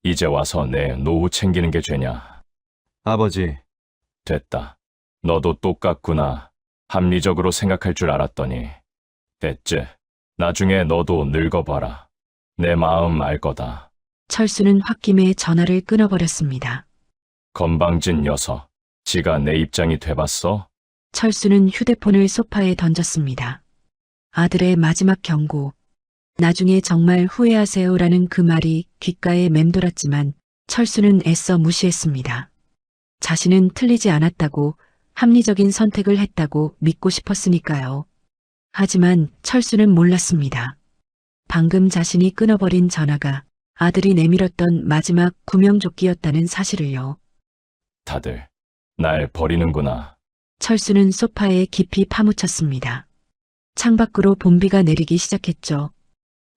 이제 와서 내 노후 챙기는 게 죄냐. 아버지. 됐다. 너도 똑같구나. 합리적으로 생각할 줄 알았더니. 됐지. 나중에 너도 늙어봐라. 내 마음 알 거다. 철수는 홧김에 전화를 끊어버렸습니다. 건방진 녀석. 지가 내 입장이 돼봤어? 철수는 휴대폰을 소파에 던졌습니다. 아들의 마지막 경고. 나중에 정말 후회하세요라는 그 말이 귓가에 맴돌았지만 철수는 애써 무시했습니다. 자신은 틀리지 않았다고 합리적인 선택을 했다고 믿고 싶었으니까요. 하지만 철수는 몰랐습니다. 방금 자신이 끊어버린 전화가 아들이 내밀었던 마지막 구명조끼였다는 사실을요. 다들 날 버리는구나. 철수는 소파에 깊이 파묻혔습니다. 창밖으로 봄비가 내리기 시작했죠.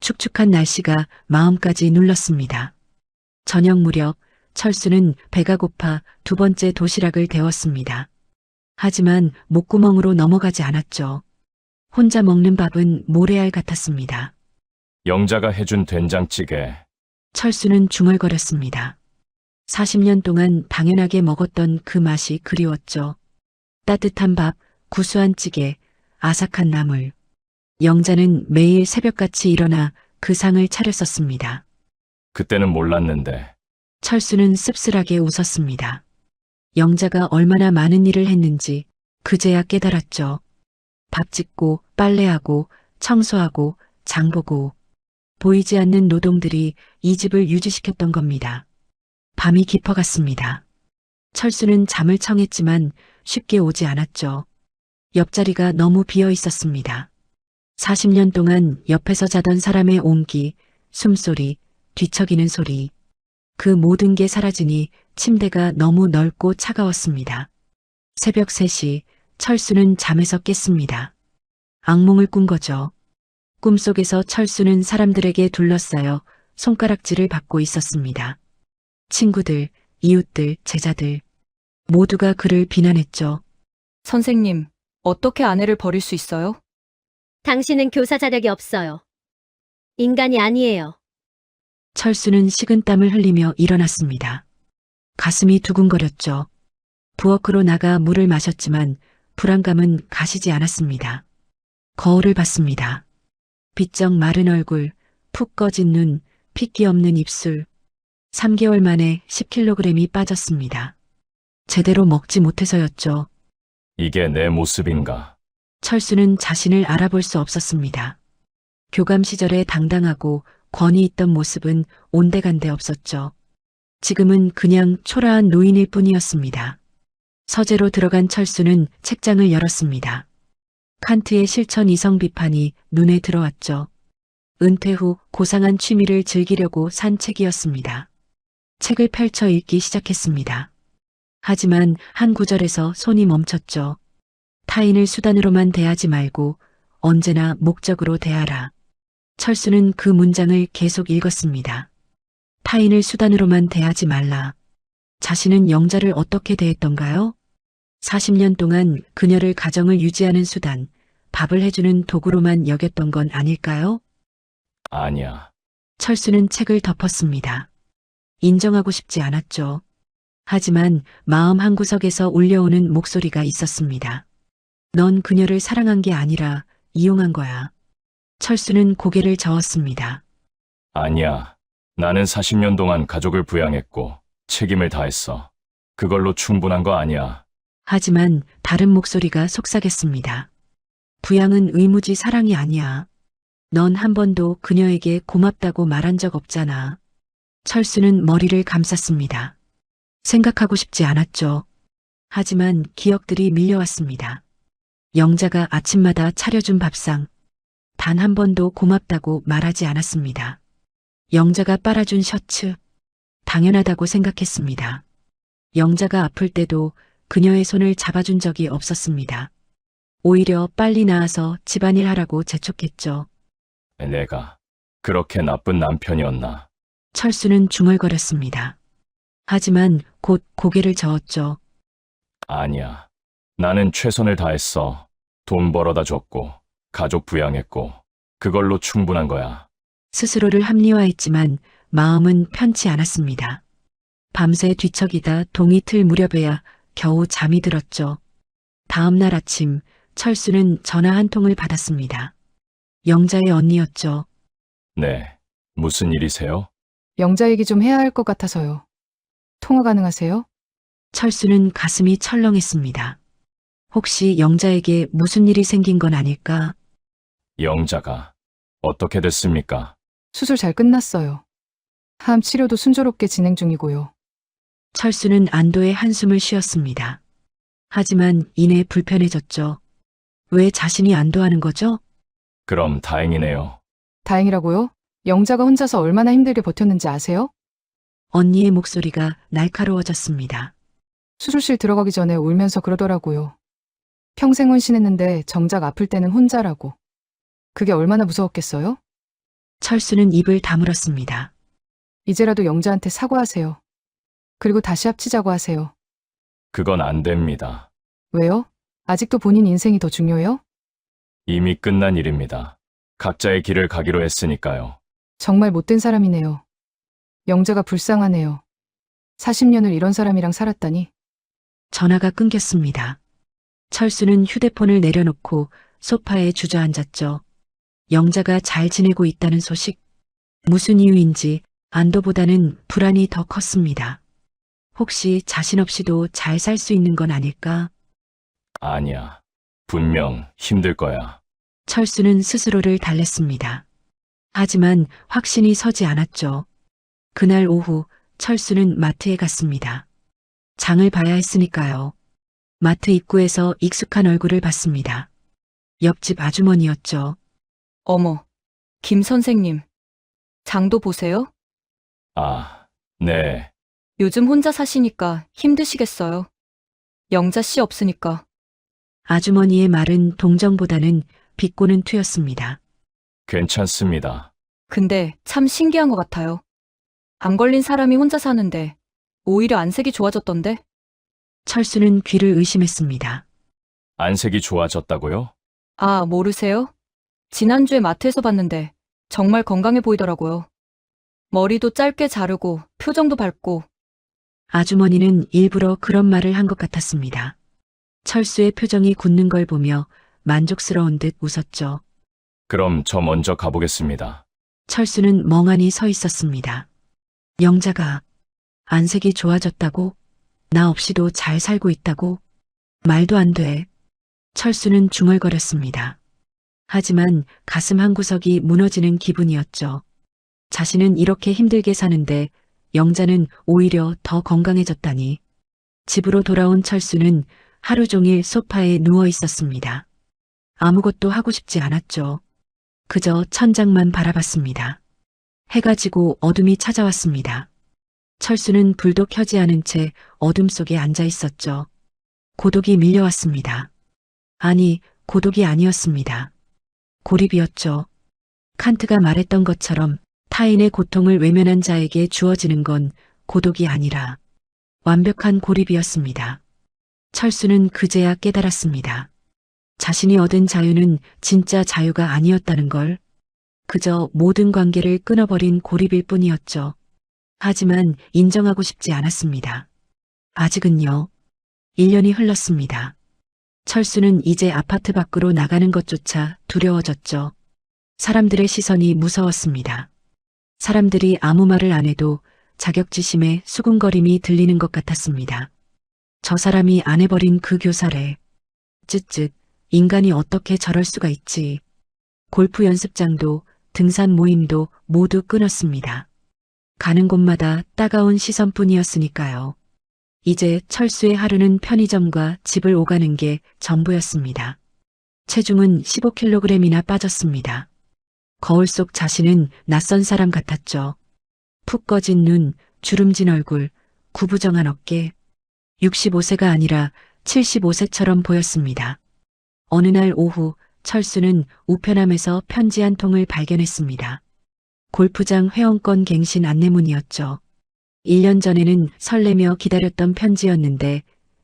축축한 날씨가 마음까지 눌렀습니다. 저녁 무렵 철수는 배가 고파 두 번째 도시락을 데웠습니다. 하지만 목구멍으로 넘어가지 않았죠. 혼자 먹는 밥은 모래알 같았습니다. 영자가 해준 된장찌개. 철수는 중얼거렸습니다. 40년 동안 당연하게 먹었던 그 맛이 그리웠죠. 따뜻한 밥, 구수한 찌개, 아삭한 나물. 영자는 매일 새벽같이 일어나 그 상을 차렸었습니다. 그때는 몰랐는데 철수는 씁쓸하게 웃었습니다. 영자가 얼마나 많은 일을 했는지 그제야 깨달았죠. 밥 짓고 빨래하고 청소하고 장보고 보이지 않는 노동들이 이 집을 유지시켰던 겁니다. 밤이 깊어갔습니다. 철수는 잠을 청했지만 쉽게 오지 않았죠. 옆자리가 너무 비어 있었습니다. 40년 동안 옆에서 자던 사람의 온기, 숨소리, 뒤척이는 소리, 그 모든 게 사라지니 침대가 너무 넓고 차가웠습니다. 새벽 3시 철수는 잠에서 깼습니다. 악몽을 꾼 거죠. 꿈속에서 철수는 사람들에게 둘러싸여 손가락질을 받고 있었습니다. 친구들, 이웃들, 제자들 모두가 그를 비난했죠. 선생님, 어떻게 아내를 버릴 수 있어요? 당신은 교사 자격이 없어요. 인간이 아니에요. 철수는 식은땀을 흘리며 일어났습니다. 가슴이 두근거렸죠. 부엌으로 나가 물을 마셨지만 불안감은 가시지 않았습니다. 거울을 봤습니다. 비쩍 마른 얼굴, 푹 꺼진 눈, 핏기 없는 입술. 3개월 만에 10kg이 빠졌습니다. 제대로 먹지 못해서였죠. 이게 내 모습인가? 철수는 자신을 알아볼 수 없었습니다. 교감 시절에 당당하고 권위 있던 모습은 온데간데 없었죠. 지금은 그냥 초라한 노인일 뿐이었습니다. 서재로 들어간 철수는 책장을 열었습니다. 칸트의 실천 이성 비판이 눈에 들어왔죠. 은퇴 후 고상한 취미를 즐기려고 산 책이었습니다. 책을 펼쳐 읽기 시작했습니다. 하지만 한 구절에서 손이 멈췄죠. 타인을 수단으로만 대하지 말고 언제나 목적으로 대하라. 철수는 그 문장을 계속 읽었습니다. 타인을 수단으로만 대하지 말라. 자신은 영자를 어떻게 대했던가요? 40년 동안 그녀를 가정을 유지하는 수단, 밥을 해주는 도구로만 여겼던 건 아닐까요? 아니야. 철수는 책을 덮었습니다. 인정하고 싶지 않았죠. 하지만 마음 한구석에서 울려오는 목소리가 있었습니다. 넌 그녀를 사랑한 게 아니라 이용한 거야. 철수는 고개를 저었습니다. 아니야. 나는 40년 동안 가족을 부양했고 책임을 다했어. 그걸로 충분한 거 아니야. 하지만 다른 목소리가 속삭였습니다. 부양은 의무지 사랑이 아니야. 넌 한 번도 그녀에게 고맙다고 말한 적 없잖아. 철수는 머리를 감쌌습니다. 생각하고 싶지 않았죠. 하지만 기억들이 밀려왔습니다. 영자가 아침마다 차려준 밥상. 단 한 번도 고맙다고 말하지 않았습니다. 영자가 빨아준 셔츠. 당연하다고 생각했습니다. 영자가 아플 때도 그녀의 손을 잡아준 적이 없었습니다. 오히려 빨리 나아서 집안일 하라고 재촉했죠. 내가 그렇게 나쁜 남편이었나? 철수는 중얼거렸습니다. 하지만 곧 고개를 저었죠. 아니야. 나는 최선을 다했어. 돈 벌어다 줬고, 가족 부양했고, 그걸로 충분한 거야. 스스로를 합리화했지만 마음은 편치 않았습니다. 밤새 뒤척이다 동이 틀 무렵에야 겨우 잠이 들었죠. 다음 날 아침 철수는 전화 한 통을 받았습니다. 영자의 언니였죠. 네. 무슨 일이세요? 영자 얘기 좀 해야 할 것 같아서요. 통화 가능하세요? 철수는 가슴이 철렁했습니다. 혹시 영자에게 무슨 일이 생긴 건 아닐까? 영자가 어떻게 됐습니까? 수술 잘 끝났어요. 항암 치료도 순조롭게 진행 중이고요. 철수는 안도의 한숨을 쉬었습니다. 하지만 이내 불편해졌죠. 왜 자신이 안도하는 거죠? 그럼 다행이네요. 다행이라고요? 영자가 혼자서 얼마나 힘들게 버텼는지 아세요? 언니의 목소리가 날카로워졌습니다. 수술실 들어가기 전에 울면서 그러더라고요. 평생 헌신했는데 정작 아플 때는 혼자라고. 그게 얼마나 무서웠겠어요? 철수는 입을 다물었습니다. 이제라도 영자한테 사과하세요. 그리고 다시 합치자고 하세요. 그건 안 됩니다. 왜요? 아직도 본인 인생이 더 중요해요? 이미 끝난 일입니다. 각자의 길을 가기로 했으니까요. 정말 못된 사람이네요. 영자가 불쌍하네요. 40년을 이런 사람이랑 살았다니. 전화가 끊겼습니다. 철수는 휴대폰을 내려놓고 소파에 주저앉았죠. 영자가 잘 지내고 있다는 소식. 무슨 이유인지 안도보다는 불안이 더 컸습니다. 혹시 자신 없이도 잘 살 수 있는 건 아닐까? 아니야. 분명 힘들 거야. 철수는 스스로를 달랬습니다. 하지만 확신이 서지 않았죠. 그날 오후 철수는 마트에 갔습니다. 장을 봐야 했으니까요. 마트 입구에서 익숙한 얼굴을 봤습니다. 옆집 아주머니였죠. 어머, 김 선생님. 장도 보세요? 아, 네. 요즘 혼자 사시니까 힘드시겠어요. 영자 씨 없으니까. 아주머니의 말은 동정보다는 비꼬는 투였습니다. 괜찮습니다. 근데 참 신기한 것 같아요. 암 걸린 사람이 혼자 사는데 오히려 안색이 좋아졌던데? 철수는 귀를 의심했습니다. 안색이 좋아졌다고요? 아, 모르세요? 지난주에 마트에서 봤는데 정말 건강해 보이더라고요. 머리도 짧게 자르고 표정도 밝고. 아주머니는 일부러 그런 말을 한 것 같았습니다. 철수의 표정이 굳는 걸 보며 만족스러운 듯 웃었죠. 그럼 저 먼저 가보겠습니다. 철수는 멍하니 서 있었습니다. 영자가 안색이 좋아졌다고? 나 없이도 잘 살고 있다고? 말도 안 돼. 철수는 중얼거렸습니다. 하지만 가슴 한구석이 무너지는 기분이었죠. 자신은 이렇게 힘들게 사는데 영자는 오히려 더 건강해졌다니. 집으로 돌아온 철수는 하루 종일 소파에 누워 있었습니다. 아무것도 하고 싶지 않았죠. 그저 천장만 바라봤습니다. 해가 지고 어둠이 찾아왔습니다. 철수는 불도 켜지 않은 채 어둠 속에 앉아 있었죠. 고독이 밀려왔습니다. 아니, 고독이 아니었습니다. 고립이었죠. 칸트가 말했던 것처럼 타인의 고통을 외면한 자에게 주어지는 건 고독이 아니라 완벽한 고립이었습니다. 철수는 그제야 깨달았습니다. 자신이 얻은 자유는 진짜 자유가 아니었다는 걸. 그저 모든 관계를 끊어버린 고립일 뿐이었죠. 하지만 인정하고 싶지 않았습니다. 아직은요. 1년이 흘렀습니다. 철수는 이제 아파트 밖으로 나가는 것조차 두려워졌죠. 사람들의 시선이 무서웠습니다. 사람들이 아무 말을 안 해도 자격지심에 수군거림이 들리는 것 같았습니다. 저 사람이 안 해버린 그 교사래. 쯧쯧, 인간이 어떻게 저럴 수가 있지. 골프 연습장도 등산 모임도 모두 끊었습니다. 가는 곳마다 따가운 시선뿐이었으니까요. 이제 철수의 하루는 편의점과 집을 오가는 게 전부였습니다. 체중은 15kg이나 빠졌습니다. 거울 속 자신은 낯선 사람 같았죠. 푹 꺼진 눈, 주름진 얼굴, 구부정한 어깨. 65세가 아니라 75세처럼 보였습니다. 어느 날 오후 철수는 우편함에서 편지 한 통을 발견했습니다. 골프장 회원권 갱신 안내문이었죠. 1년 전에는 설레며 기다렸던 편지였는데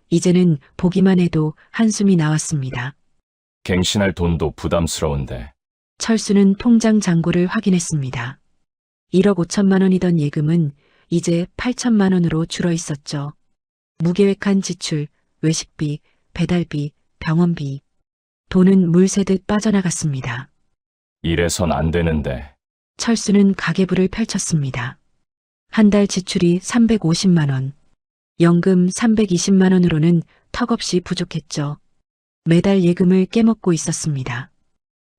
이제는 보기만 해도 한숨이 나왔습니다. 갱신할 돈도 부담스러운데. 철수는 통장 잔고를 확인했습니다. 1억 5천만 원이던 예금은 이제 8천만 원으로 줄어 있었죠. 무계획한 지출, 외식비, 배달비, 병원비. 돈은 물 새듯 빠져나갔습니다. 이래선 안 되는데. 철수는 가계부를 펼쳤습니다. 한 달 지출이 350만 원, 연금 320만 원으로는 턱없이 부족했죠. 매달 예금을 깨먹고 있었습니다.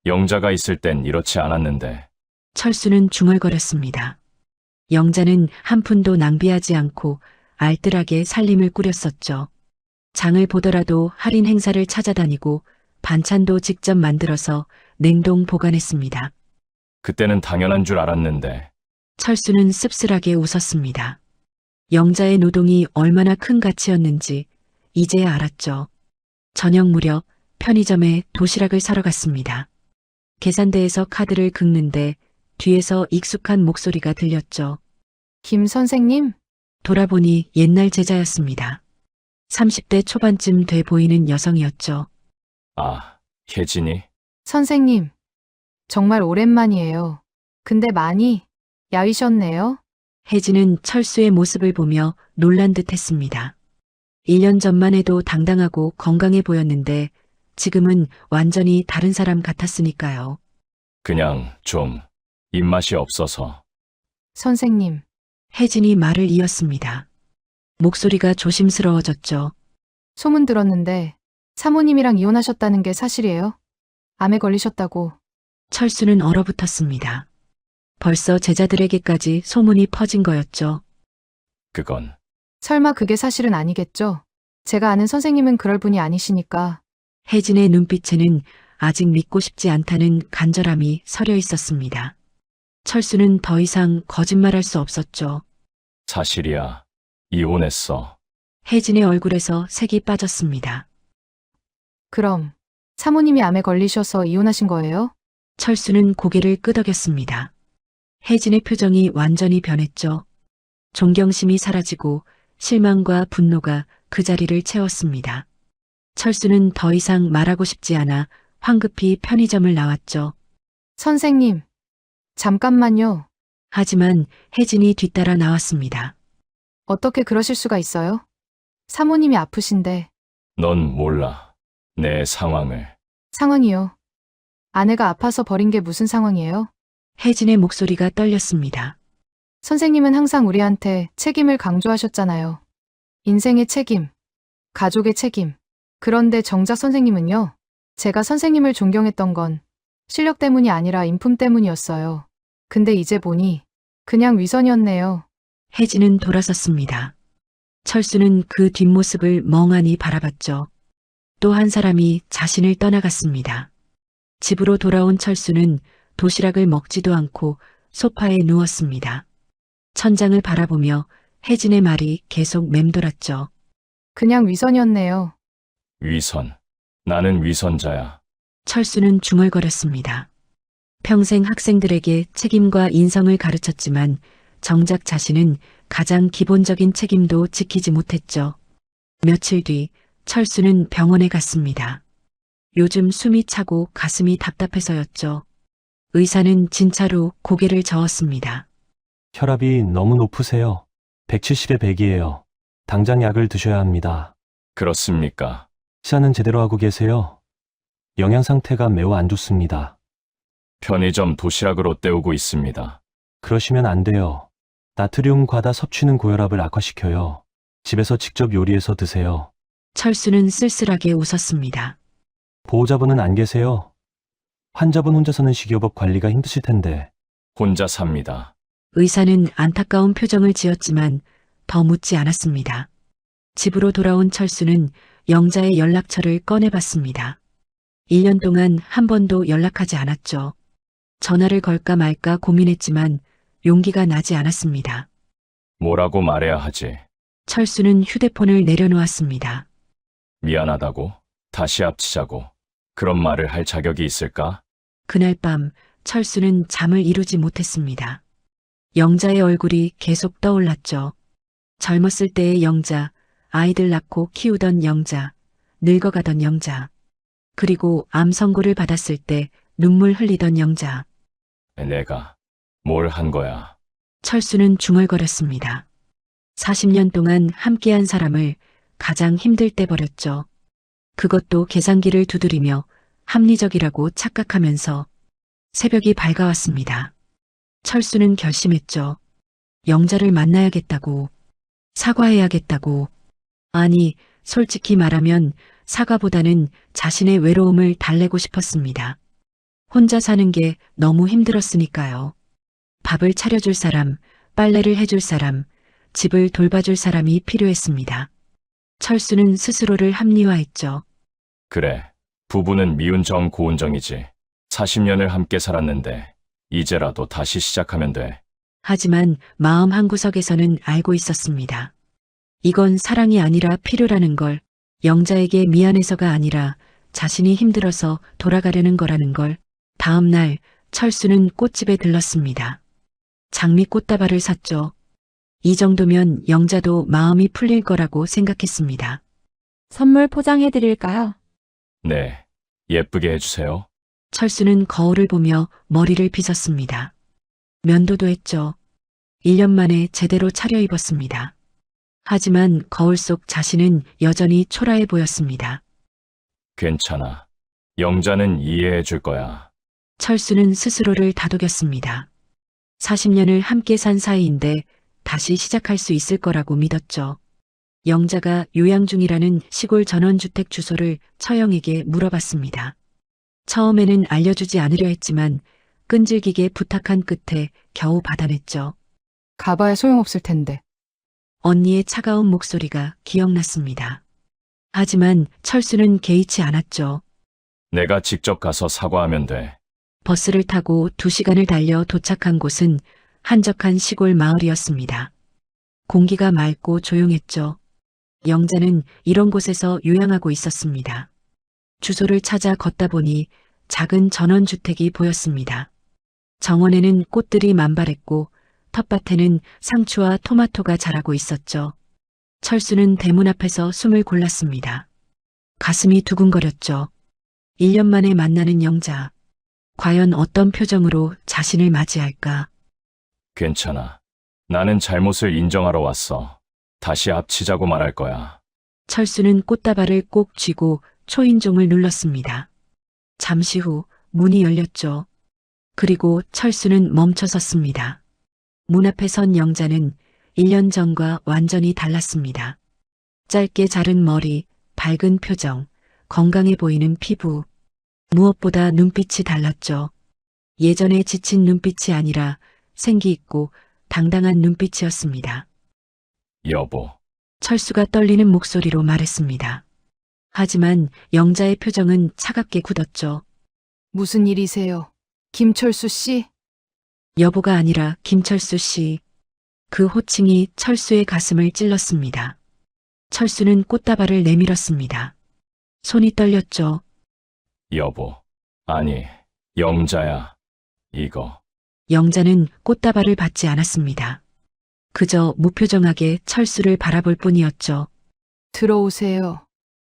영자가 있을 땐 이렇지 않았는데. 철수는 중얼거렸습니다. 영자는 한 푼도 낭비하지 않고 알뜰하게 살림을 꾸렸었죠. 장을 보더라도 할인 행사를 찾아다니고 반찬도 직접 만들어서 냉동 보관했습니다. 그때는 당연한 줄 알았는데. 철수는 씁쓸하게 웃었습니다. 영자의 노동이 얼마나 큰 가치였는지 이제야 알았죠. 저녁 무렵 편의점에 도시락을 사러 갔습니다. 계산대에서 카드를 긁는데 뒤에서 익숙한 목소리가 들렸죠. 김 선생님? 돌아보니 옛날 제자였습니다. 30대 초반쯤 돼 보이는 여성이었죠. 아, 혜진이? 선생님, 정말 오랜만이에요. 근데 많이 야위셨네요. 혜진은 철수의 모습을 보며 놀란 듯 했습니다. 1년 전만 해도 당당하고 건강해 보였는데 지금은 완전히 다른 사람 같았으니까요. 그냥 좀 입맛이 없어서. 선생님, 혜진이 말을 이었습니다. 목소리가 조심스러워졌죠. 소문 들었는데 사모님이랑 이혼하셨다는 게 사실이에요? 암에 걸리셨다고. 철수는 얼어붙었습니다. 벌써 제자들에게까지 소문이 퍼진 거였죠. 그건 설마 그게 사실은 아니겠죠? 제가 아는 선생님은 그럴 분이 아니시니까. 혜진의 눈빛에는 아직 믿고 싶지 않다는 간절함이 서려 있었습니다. 철수는 더 이상 거짓말할 수 없었죠. 사실이야. 이혼했어. 혜진의 얼굴에서 색이 빠졌습니다. 그럼 사모님이 암에 걸리셔서 이혼하신 거예요? 철수는 고개를 끄덕였습니다. 혜진의 표정이 완전히 변했죠. 존경심이 사라지고 실망과 분노가 그 자리를 채웠습니다. 철수는 더 이상 말하고 싶지 않아 황급히 편의점을 나왔죠. 선생님, 잠깐만요. 하지만 혜진이 뒤따라 나왔습니다. 어떻게 그러실 수가 있어요? 사모님이 아프신데. 넌 몰라. 내 상황을. 상황이요. 아내가 아파서 버린 게 무슨 상황이에요? 혜진의 목소리가 떨렸습니다. 선생님은 항상 우리한테 책임을 강조하셨잖아요. 인생의 책임, 가족의 책임. 그런데 정작 선생님은요. 제가 선생님을 존경했던 건 실력 때문이 아니라 인품 때문이었어요. 근데 이제 보니 그냥 위선이었네요. 혜진은 돌아섰습니다. 철수는 그 뒷모습을 멍하니 바라봤죠. 또 한 사람이 자신을 떠나갔습니다. 집으로 돌아온 철수는 도시락을 먹지도 않고 소파에 누웠습니다. 천장을 바라보며 혜진의 말이 계속 맴돌았죠. 그냥 위선이었네요. 위선. 나는 위선자야. 철수는 중얼거렸습니다. 평생 학생들에게 책임과 인성을 가르쳤지만 정작 자신은 가장 기본적인 책임도 지키지 못했죠. 며칠 뒤 철수는 병원에 갔습니다. 요즘 숨이 차고 가슴이 답답해서였죠. 의사는 진차로 고개를 저었습니다. 혈압이 너무 높으세요. 170에 100이에요. 당장 약을 드셔야 합니다. 그렇습니까? 식사는 제대로 하고 계세요? 영양 상태가 매우 안 좋습니다. 편의점 도시락으로 때우고 있습니다. 그러시면 안 돼요. 나트륨 과다 섭취는 고혈압을 악화시켜요. 집에서 직접 요리해서 드세요. 철수는 쓸쓸하게 웃었습니다. 보호자분은 안 계세요? 환자분 혼자서는 식이요법 관리가 힘드실 텐데. 혼자 삽니다. 의사는 안타까운 표정을 지었지만 더 묻지 않았습니다. 집으로 돌아온 철수는 영자의 연락처를 꺼내봤습니다. 1년 동안 한 번도 연락하지 않았죠. 전화를 걸까 말까 고민했지만 용기가 나지 않았습니다. 뭐라고 말해야 하지? 철수는 휴대폰을 내려놓았습니다. 미안하다고? 다시 합치자고? 그런 말을 할 자격이 있을까? 그날 밤 철수는 잠을 이루지 못했습니다. 영자의 얼굴이 계속 떠올랐죠. 젊었을 때의 영자, 아이들 낳고 키우던 영자, 늙어가던 영자, 그리고 암 선고를 받았을 때 눈물 흘리던 영자. 내가 뭘 한 거야? 철수는 중얼거렸습니다. 40년 동안 함께한 사람을 가장 힘들 때 버렸죠. 그것도 계산기를 두드리며 합리적이라고 착각하면서. 새벽이 밝아왔습니다. 철수는 결심했죠. 영자를 만나야겠다고, 사과해야겠다고. 아니, 솔직히 말하면 사과보다는 자신의 외로움을 달래고 싶었습니다. 혼자 사는 게 너무 힘들었으니까요. 밥을 차려줄 사람, 빨래를 해줄 사람, 집을 돌봐줄 사람이 필요했습니다. 철수는 스스로를 합리화했죠. 그래. 부부는 미운 정 고운 정이지. 40년을 함께 살았는데 이제라도 다시 시작하면 돼. 하지만 마음 한구석에서는 알고 있었습니다. 이건 사랑이 아니라 필요라는 걸, 영자에게 미안해서가 아니라 자신이 힘들어서 돌아가려는 거라는 걸. 다음 날 철수는 꽃집에 들렀습니다. 장미 꽃다발을 샀죠. 이 정도면 영자도 마음이 풀릴 거라고 생각했습니다. 선물 포장해드릴까요? 네. 예쁘게 해주세요. 철수는 거울을 보며 머리를 빗었습니다. 면도도 했죠. 1년 만에 제대로 차려입었습니다. 하지만 거울 속 자신은 여전히 초라해 보였습니다. 괜찮아. 영자는 이해해 줄 거야. 철수는 스스로를 다독였습니다. 40년을 함께 산 사이인데 다시 시작할 수 있을 거라고 믿었죠. 영자가 요양 중이라는 시골 전원주택 주소를 처형에게 물어봤습니다. 처음에는 알려주지 않으려 했지만 끈질기게 부탁한 끝에 겨우 받아냈죠. 가봐야 소용없을 텐데. 언니의 차가운 목소리가 기억났습니다. 하지만 철수는 개의치 않았죠. 내가 직접 가서 사과하면 돼. 버스를 타고 2시간을 달려 도착한 곳은 한적한 시골 마을이었습니다. 공기가 맑고 조용했죠. 영자는 이런 곳에서 요양하고 있었습니다. 주소를 찾아 걷다 보니 작은 전원주택이 보였습니다. 정원에는 꽃들이 만발했고 텃밭에는 상추와 토마토가 자라고 있었죠. 철수는 대문 앞에서 숨을 골랐습니다. 가슴이 두근거렸죠. 1년 만에 만나는 영자. 과연 어떤 표정으로 자신을 맞이할까? 괜찮아. 나는 잘못을 인정하러 왔어. 다시 합치자고 말할 거야. 철수는 꽃다발을 꼭 쥐고 초인종을 눌렀습니다. 잠시 후 문이 열렸죠. 그리고 철수는 멈춰 섰습니다. 문 앞에 선 영자는 1년 전과 완전히 달랐습니다. 짧게 자른 머리, 밝은 표정, 건강해 보이는 피부. 무엇보다 눈빛이 달랐죠. 예전에 지친 눈빛이 아니라 생기 있고 당당한 눈빛이었습니다. 여보. 철수가 떨리는 목소리로 말했습니다. 하지만 영자의 표정은 차갑게 굳었죠. 무슨 일이세요? 김철수 씨? 여보가 아니라 김철수 씨. 그 호칭이 철수의 가슴을 찔렀습니다. 철수는 꽃다발을 내밀었습니다. 손이 떨렸죠. 여보. 아니, 영자야. 이거. 영자는 꽃다발을 받지 않았습니다. 그저 무표정하게 철수를 바라볼 뿐이었죠. 들어오세요.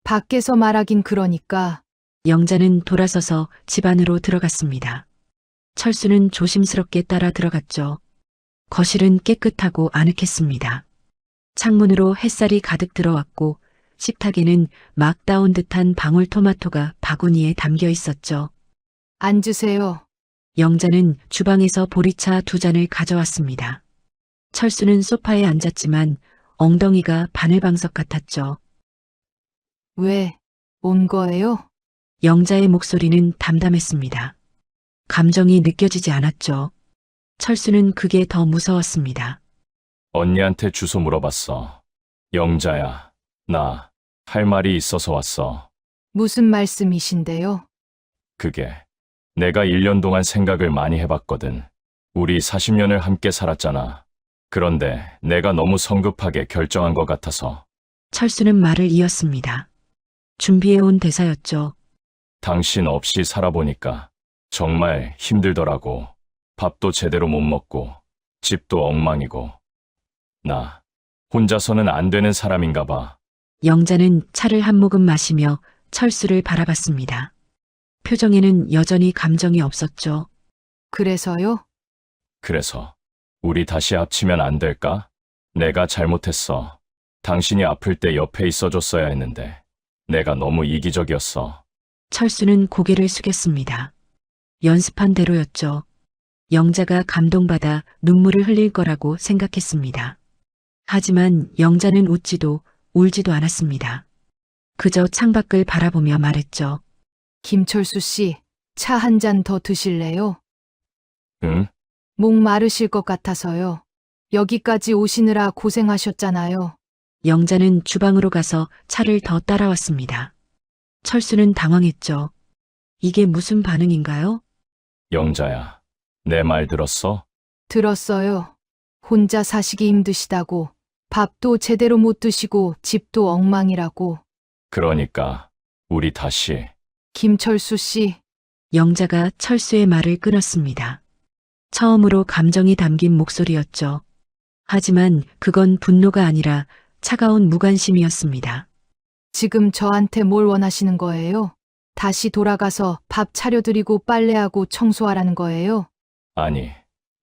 밖에서 말하긴 그러니까. 영자는 돌아서서 집 안으로 들어갔습니다. 철수는 조심스럽게 따라 들어갔죠. 거실은 깨끗하고 아늑했습니다. 창문으로 햇살이 가득 들어왔고 식탁에는 막 따온 듯한 방울토마토가 바구니에 담겨 있었죠. 앉으세요. 영자는 주방에서 보리차 2잔을 가져왔습니다. 철수는 소파에 앉았지만 엉덩이가 바늘방석 같았죠. 왜 온 거예요? 영자의 목소리는 담담했습니다. 감정이 느껴지지 않았죠. 철수는 그게 더 무서웠습니다. 언니한테 주소 물어봤어. 영자야. 나 할 말이 있어서 왔어. 무슨 말씀이신데요? 그게 내가 1년 동안 생각을 많이 해봤거든. 우리 40년을 함께 살았잖아. 그런데 내가 너무 성급하게 결정한 것 같아서. 철수는 말을 이었습니다. 준비해온 대사였죠. 당신 없이 살아보니까 정말 힘들더라고. 밥도 제대로 못 먹고 집도 엉망이고. 나 혼자서는 안 되는 사람인가 봐. 영자는 차를 한 모금 마시며 철수를 바라봤습니다. 표정에는 여전히 감정이 없었죠. 그래서요? 그래서 우리 다시 합치면 안 될까? 내가 잘못했어. 당신이 아플 때 옆에 있어줬어야 했는데 내가 너무 이기적이었어. 철수는 고개를 숙였습니다. 연습한 대로였죠. 영자가 감동받아 눈물을 흘릴 거라고 생각했습니다. 하지만 영자는 웃지도 울지도 않았습니다. 그저 창밖을 바라보며 말했죠. 김철수 씨, 차 한 잔 더 드실래요? 응? 목 마르실 것 같아서요. 여기까지 오시느라 고생하셨잖아요. 영자는 주방으로 가서 차를 더 따라왔습니다. 철수는 당황했죠. 이게 무슨 반응인가요? 영자야, 내 말 들었어? 들었어요. 혼자 사시기 힘드시다고. 밥도 제대로 못 드시고 집도 엉망이라고. 그러니까 우리 다시. 김철수 씨. 영자가 철수의 말을 끊었습니다. 처음으로 감정이 담긴 목소리였죠. 하지만 그건 분노가 아니라 차가운 무관심이었습니다. 지금 저한테 뭘 원하시는 거예요? 다시 돌아가서 밥 차려드리고 빨래하고 청소하라는 거예요? 아니,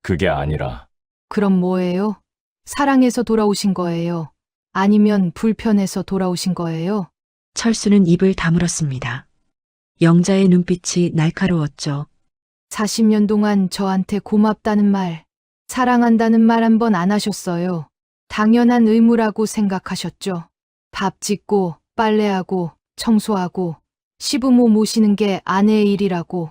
그게 아니라. 그럼 뭐예요? 사랑해서 돌아오신 거예요? 아니면 불편해서 돌아오신 거예요? 철수는 입을 다물었습니다. 영자의 눈빛이 날카로웠죠. 40년 동안 저한테 고맙다는 말 사랑한다는 말 한 번 안 하셨어요. 당연한 의무라고 생각하셨죠. 밥 짓고, 빨래하고, 청소하고, 시부모 모시는 게 아내의 일이라고.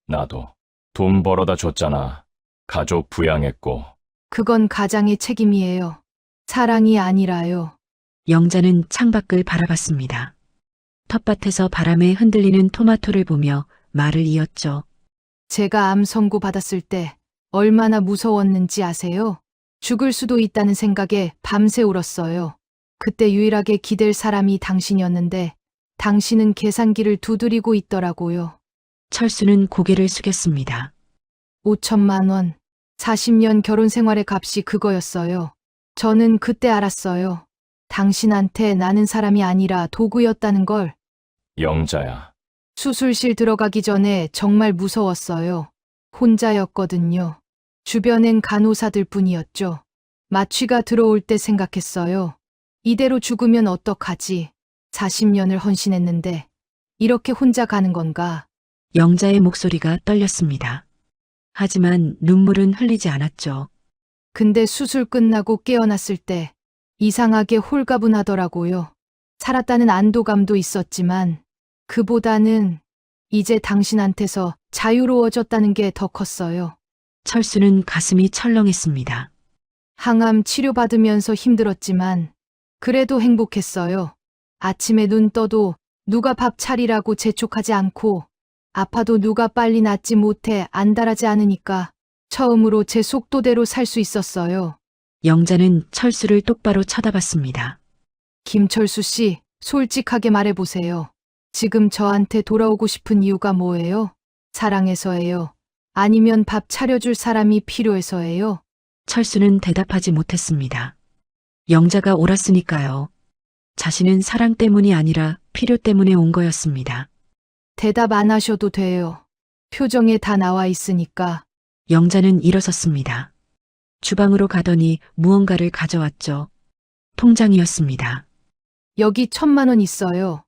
나도 돈 벌어다 줬잖아. 가족 부양했고. 그건 가장의 책임이에요. 사랑이 아니라요. 영자는 창밖을 바라봤습니다. 텃밭에서 바람에 흔들리는 토마토를 보며 말을 이었죠. 제가 암 선고 받았을 때 얼마나 무서웠는지 아세요? 죽을 수도 있다는 생각에 밤새 울었어요. 그때 유일하게 기댈 사람이 당신이었는데 당신은 계산기를 두드리고 있더라고요. 철수는 고개를 숙였습니다. 5천만 원. 40년 결혼 생활의 값이 그거였어요. 저는 그때 알았어요. 당신한테 나는 사람이 아니라 도구였다는 걸. 영자야. 수술실 들어가기 전에 정말 무서웠어요. 혼자였거든요. 주변엔 간호사들 뿐이었죠. 마취가 들어올 때 생각했어요. 이대로 죽으면 어떡하지? 40년을 헌신했는데 이렇게 혼자 가는 건가? 영자의 목소리가 떨렸습니다. 하지만 눈물은 흘리지 않았죠. 근데 수술 끝나고 깨어났을 때 이상하게 홀가분하더라고요. 살았다는 안도감도 있었지만 그보다는 이제 당신한테서 자유로워졌다는 게 더 컸어요. 철수는 가슴이 철렁했습니다. 항암 치료받으면서 힘들었지만 그래도 행복했어요. 아침에 눈 떠도 누가 밥 차리라고 재촉하지 않고 아파도 누가 빨리 낫지 못해 안달하지 않으니까 처음으로 제 속도대로 살 수 있었어요. 영자는 철수를 똑바로 쳐다봤습니다. 김철수 씨, 솔직하게 말해보세요. 지금 저한테 돌아오고 싶은 이유가 뭐예요? 사랑해서예요? 아니면 밥 차려줄 사람이 필요해서예요? 철수는 대답하지 못했습니다. 영자가 옳았으니까요. 자신은 사랑 때문이 아니라 필요 때문에 온 거였습니다. 대답 안 하셔도 돼요. 표정에 다 나와 있으니까. 영자는 일어섰습니다. 주방으로 가더니 무언가를 가져왔죠. 통장이었습니다. 여기 1,000만 원 있어요.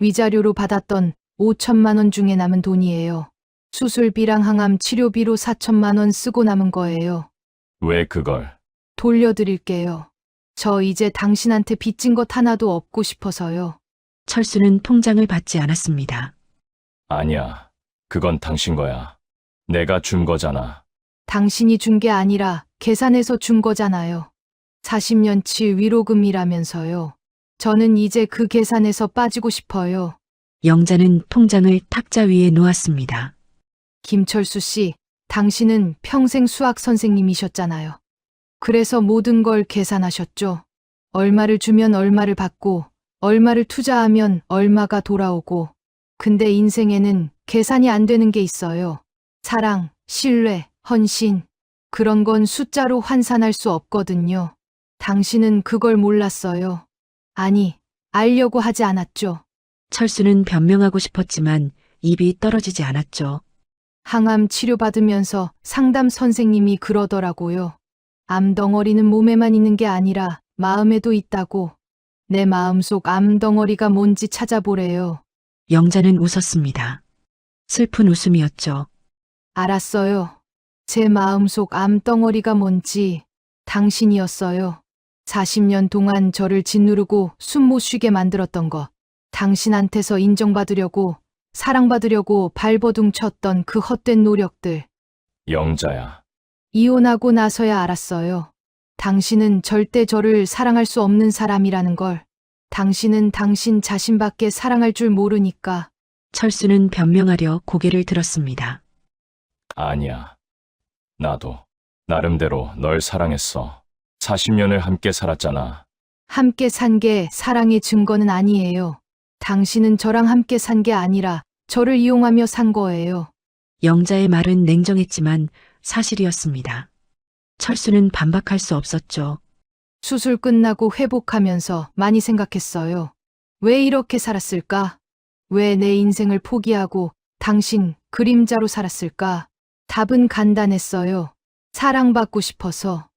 위자료로 받았던 5천만 원 중에 남은 돈이에요. 수술비랑 항암 치료비로 4천만 원 쓰고 남은 거예요. 왜 그걸? 돌려드릴게요. 저 이제 당신한테 빚진 것 하나도 없고 싶어서요. 철수는 통장을 받지 않았습니다. 아니야. 그건 당신 거야. 내가 준 거잖아. 당신이 준 게 아니라 계산해서 준 거잖아요. 40년치 위로금이라면서요. 저는 이제 그 계산에서 빠지고 싶어요. 영자는 통장을 탁자 위에 놓았습니다. 김철수 씨, 당신은 평생 수학 선생님이셨잖아요. 그래서 모든 걸 계산하셨죠. 얼마를 주면 얼마를 받고, 얼마를 투자하면 얼마가 돌아오고. 근데 인생에는 계산이 안 되는 게 있어요. 사랑, 신뢰, 헌신. 그런 건 숫자로 환산할 수 없거든요. 당신은 그걸 몰랐어요. 아니, 알려고 하지 않았죠. 철수는 변명하고 싶었지만 입이 떨어지지 않았죠. 항암 치료받으면서 상담 선생님이 그러더라고요. 암덩어리는 몸에만 있는 게 아니라 마음에도 있다고. 내 마음속 암덩어리가 뭔지 찾아보래요. 영자는 웃었습니다. 슬픈 웃음이었죠. 알았어요. 제 마음속 암덩어리가 뭔지 당신이었어요. 40년 동안 저를 짓누르고 숨 못 쉬게 만들었던 것. 당신한테서 인정받으려고, 사랑받으려고 발버둥 쳤던 그 헛된 노력들. 영자야. 이혼하고 나서야 알았어요. 당신은 절대 저를 사랑할 수 없는 사람이라는 걸. 당신은 당신 자신밖에 사랑할 줄 모르니까. 철수는 변명하려 고개를 들었습니다. 아니야. 나도 나름대로 널 사랑했어. 40년을 함께 살았잖아. 함께 산 게 사랑의 증거는 아니에요. 당신은 저랑 함께 산 게 아니라 저를 이용하며 산 거예요. 영자의 말은 냉정했지만 사실이었습니다. 철수는 반박할 수 없었죠. 수술 끝나고 회복하면서 많이 생각했어요. 왜 이렇게 살았을까? 왜 내 인생을 포기하고 당신 그림자로 살았을까? 답은 간단했어요. 사랑받고 싶어서,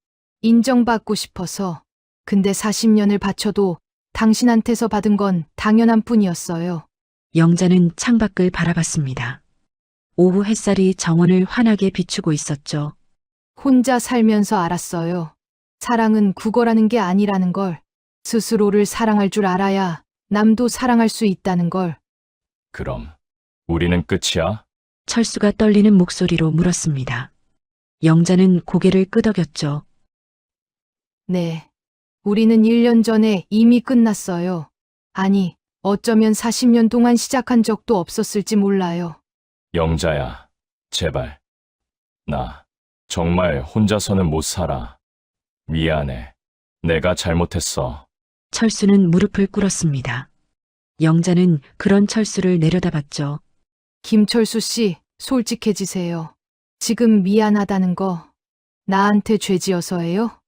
인정받고 싶어서. 근데 40년을 바쳐도 당신한테서 받은 건 당연한 뿐이었어요. 영자는 창밖을 바라봤습니다. 오후 햇살이 정원을 환하게 비추고 있었죠. 혼자 살면서 알았어요. 사랑은 국어라는 게 아니라는 걸. 스스로를 사랑할 줄 알아야 남도 사랑할 수 있다는 걸. 그럼 우리는 끝이야? 철수가 떨리는 목소리로 물었습니다. 영자는 고개를 끄덕였죠. 네. 우리는 1년 전에 이미 끝났어요. 아니, 어쩌면 40년 동안 시작한 적도 없었을지 몰라요. 영자야, 제발. 나 정말 혼자서는 못 살아. 미안해. 내가 잘못했어. 철수는 무릎을 꿇었습니다. 영자는 그런 철수를 내려다봤죠. 김철수 씨, 솔직해지세요. 지금 미안하다는 거 나한테 죄지어서예요?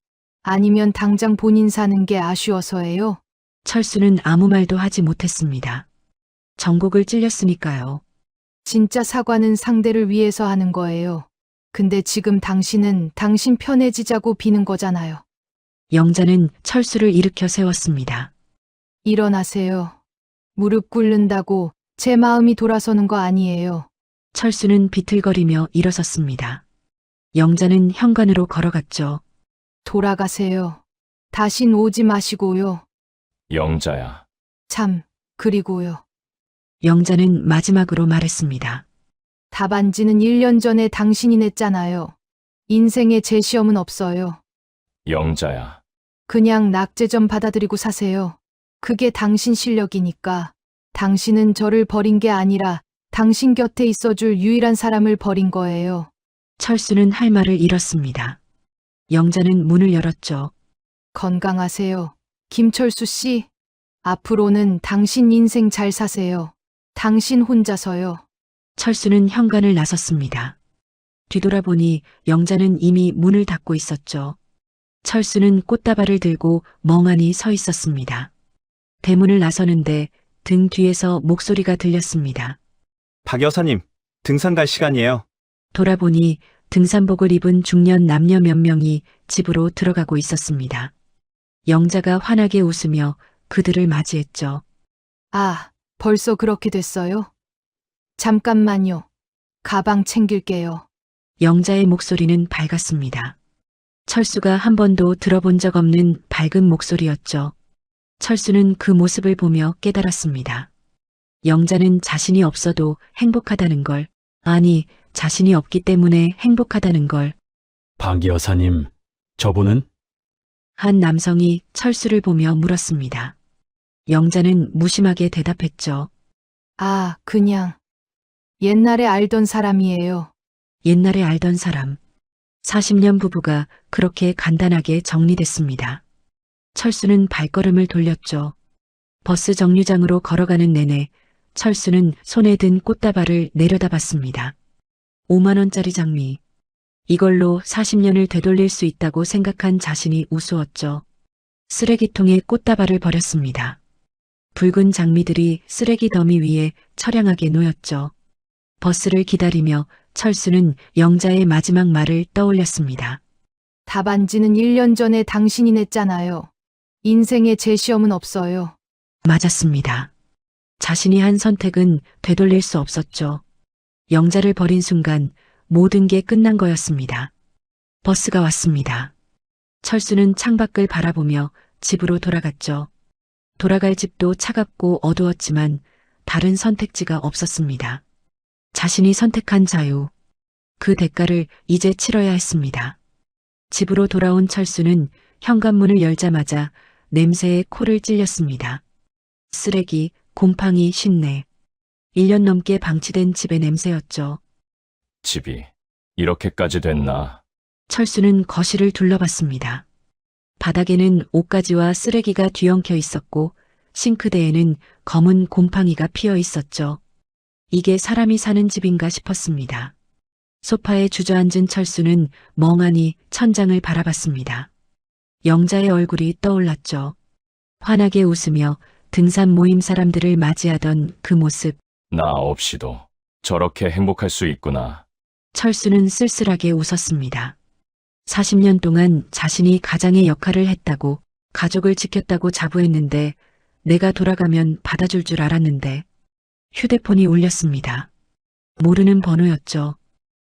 아니면 당장 본인 사는 게 아쉬워서예요? 철수는 아무 말도 하지 못했습니다. 전곡을 찔렸으니까요. 진짜 사과는 상대를 위해서 하는 거예요. 근데 지금 당신은 당신 편해지자고 비는 거잖아요. 영자는 철수를 일으켜 세웠습니다. 일어나세요. 무릎 꿇는다고 제 마음이 돌아서는 거 아니에요. 철수는 비틀거리며 일어섰습니다. 영자는 현관으로 걸어갔죠. 돌아가세요. 다신 오지 마시고요. 영자야. 참, 그리고요. 영자는 마지막으로 말했습니다. 답안지는 1년 전에 당신이 냈잖아요. 인생에 제 시험은 없어요. 영자야. 그냥 낙제 좀 받아들이고 사세요. 그게 당신 실력이니까. 당신은 저를 버린 게 아니라 당신 곁에 있어줄 유일한 사람을 버린 거예요. 철수는 할 말을 잃었습니다. 영자는 문을 열었죠. 건강하세요. 김철수 씨. 앞으로는 당신 인생 잘 사세요. 당신 혼자서요. 철수는 현관을 나섰습니다. 뒤돌아보니 영자는 이미 문을 닫고 있었죠. 철수는 꽃다발을 들고 멍하니 서 있었습니다. 대문을 나서는데 등 뒤에서 목소리가 들렸습니다. 박 여사님, 등산 갈 시간이에요. 돌아보니 등산복을 입은 중년 남녀 몇 명이 집으로 들어가고 있었습니다. 영자가 환하게 웃으며 그들을 맞이했죠. 아, 벌써 그렇게 됐어요? 잠깐만요. 가방 챙길게요. 영자의 목소리는 밝았습니다. 철수가 한 번도 들어본 적 없는 밝은 목소리였죠. 철수는 그 모습을 보며 깨달았습니다. 영자는 자신이 없어도 행복하다는 걸, 아니, 자신이 없기 때문에 행복하다는 걸. 박 여사님, 저분은? 한 남성이 철수를 보며 물었습니다. 영자는 무심하게 대답했죠. 아, 그냥 옛날에 알던 사람이에요. 옛날에 알던 사람. 40년 부부가 그렇게 간단하게 정리됐습니다. 철수는 발걸음을 돌렸죠. 버스 정류장으로 걸어가는 내내 철수는 손에 든 꽃다발을 내려다봤습니다. 5만 원짜리 장미. 이걸로 40년을 되돌릴 수 있다고 생각한 자신이 우스웠죠. 쓰레기통에 꽃다발을 버렸습니다. 붉은 장미들이 쓰레기 더미 위에 처량하게 놓였죠. 버스를 기다리며 철수는 영자의 마지막 말을 떠올렸습니다. 답안지는 1년 전에 당신이 냈잖아요. 인생에 제 시험은 없어요. 맞았습니다. 자신이 한 선택은 되돌릴 수 없었죠. 영자를 버린 순간 모든 게 끝난 거였습니다. 버스가 왔습니다. 철수는 창밖을 바라보며 집으로 돌아갔죠. 돌아갈 집도 차갑고 어두웠지만 다른 선택지가 없었습니다. 자신이 선택한 자유, 그 대가를 이제 치러야 했습니다. 집으로 돌아온 철수는 현관문을 열자마자 냄새에 코를 찔렸습니다. 쓰레기, 곰팡이, 신내. 1년 넘게 방치된 집의 냄새였죠. 집이 이렇게까지 됐나? 철수는 거실을 둘러봤습니다. 바닥에는 옷가지와 쓰레기가 뒤엉켜 있었고 싱크대에는 검은 곰팡이가 피어 있었죠. 이게 사람이 사는 집인가 싶었습니다. 소파에 주저앉은 철수는 멍하니 천장을 바라봤습니다. 영자의 얼굴이 떠올랐죠. 환하게 웃으며 등산 모임 사람들을 맞이하던 그 모습. 나 없이도 저렇게 행복할 수 있구나. 철수는 쓸쓸하게 웃었습니다. 40년 동안 자신이 가장의 역할을 했다고, 가족을 지켰다고 자부했는데 내가 돌아가면 받아줄 줄 알았는데. 휴대폰이 울렸습니다. 모르는 번호였죠.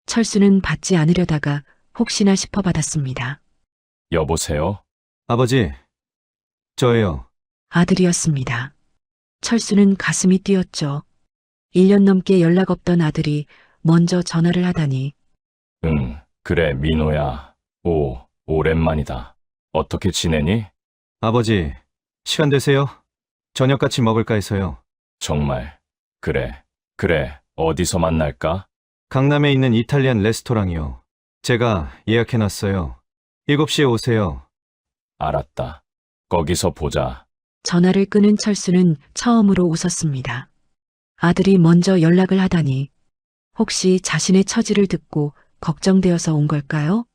철수는 받지 않으려다가 혹시나 싶어 받았습니다. 여보세요? 아버지, 저예요. 아들이었습니다. 철수는 가슴이 뛰었죠. 1년 넘게 연락 없던 아들이 먼저 전화를 하다니. 응, 그래, 민호야. 오랜만이다. 어떻게 지내니? 아버지, 시간 되세요? 저녁 같이 먹을까 해서요. 정말. 그래, 어디서 만날까? 강남에 있는 이탈리안 레스토랑이요. 제가 예약해놨어요. 7시에 오세요. 알았다. 거기서 보자. 전화를 끊은 철수는 처음으로 웃었습니다. 아들이 먼저 연락을 하다니. 혹시 자신의 처지를 듣고 걱정되어서 온 걸까요?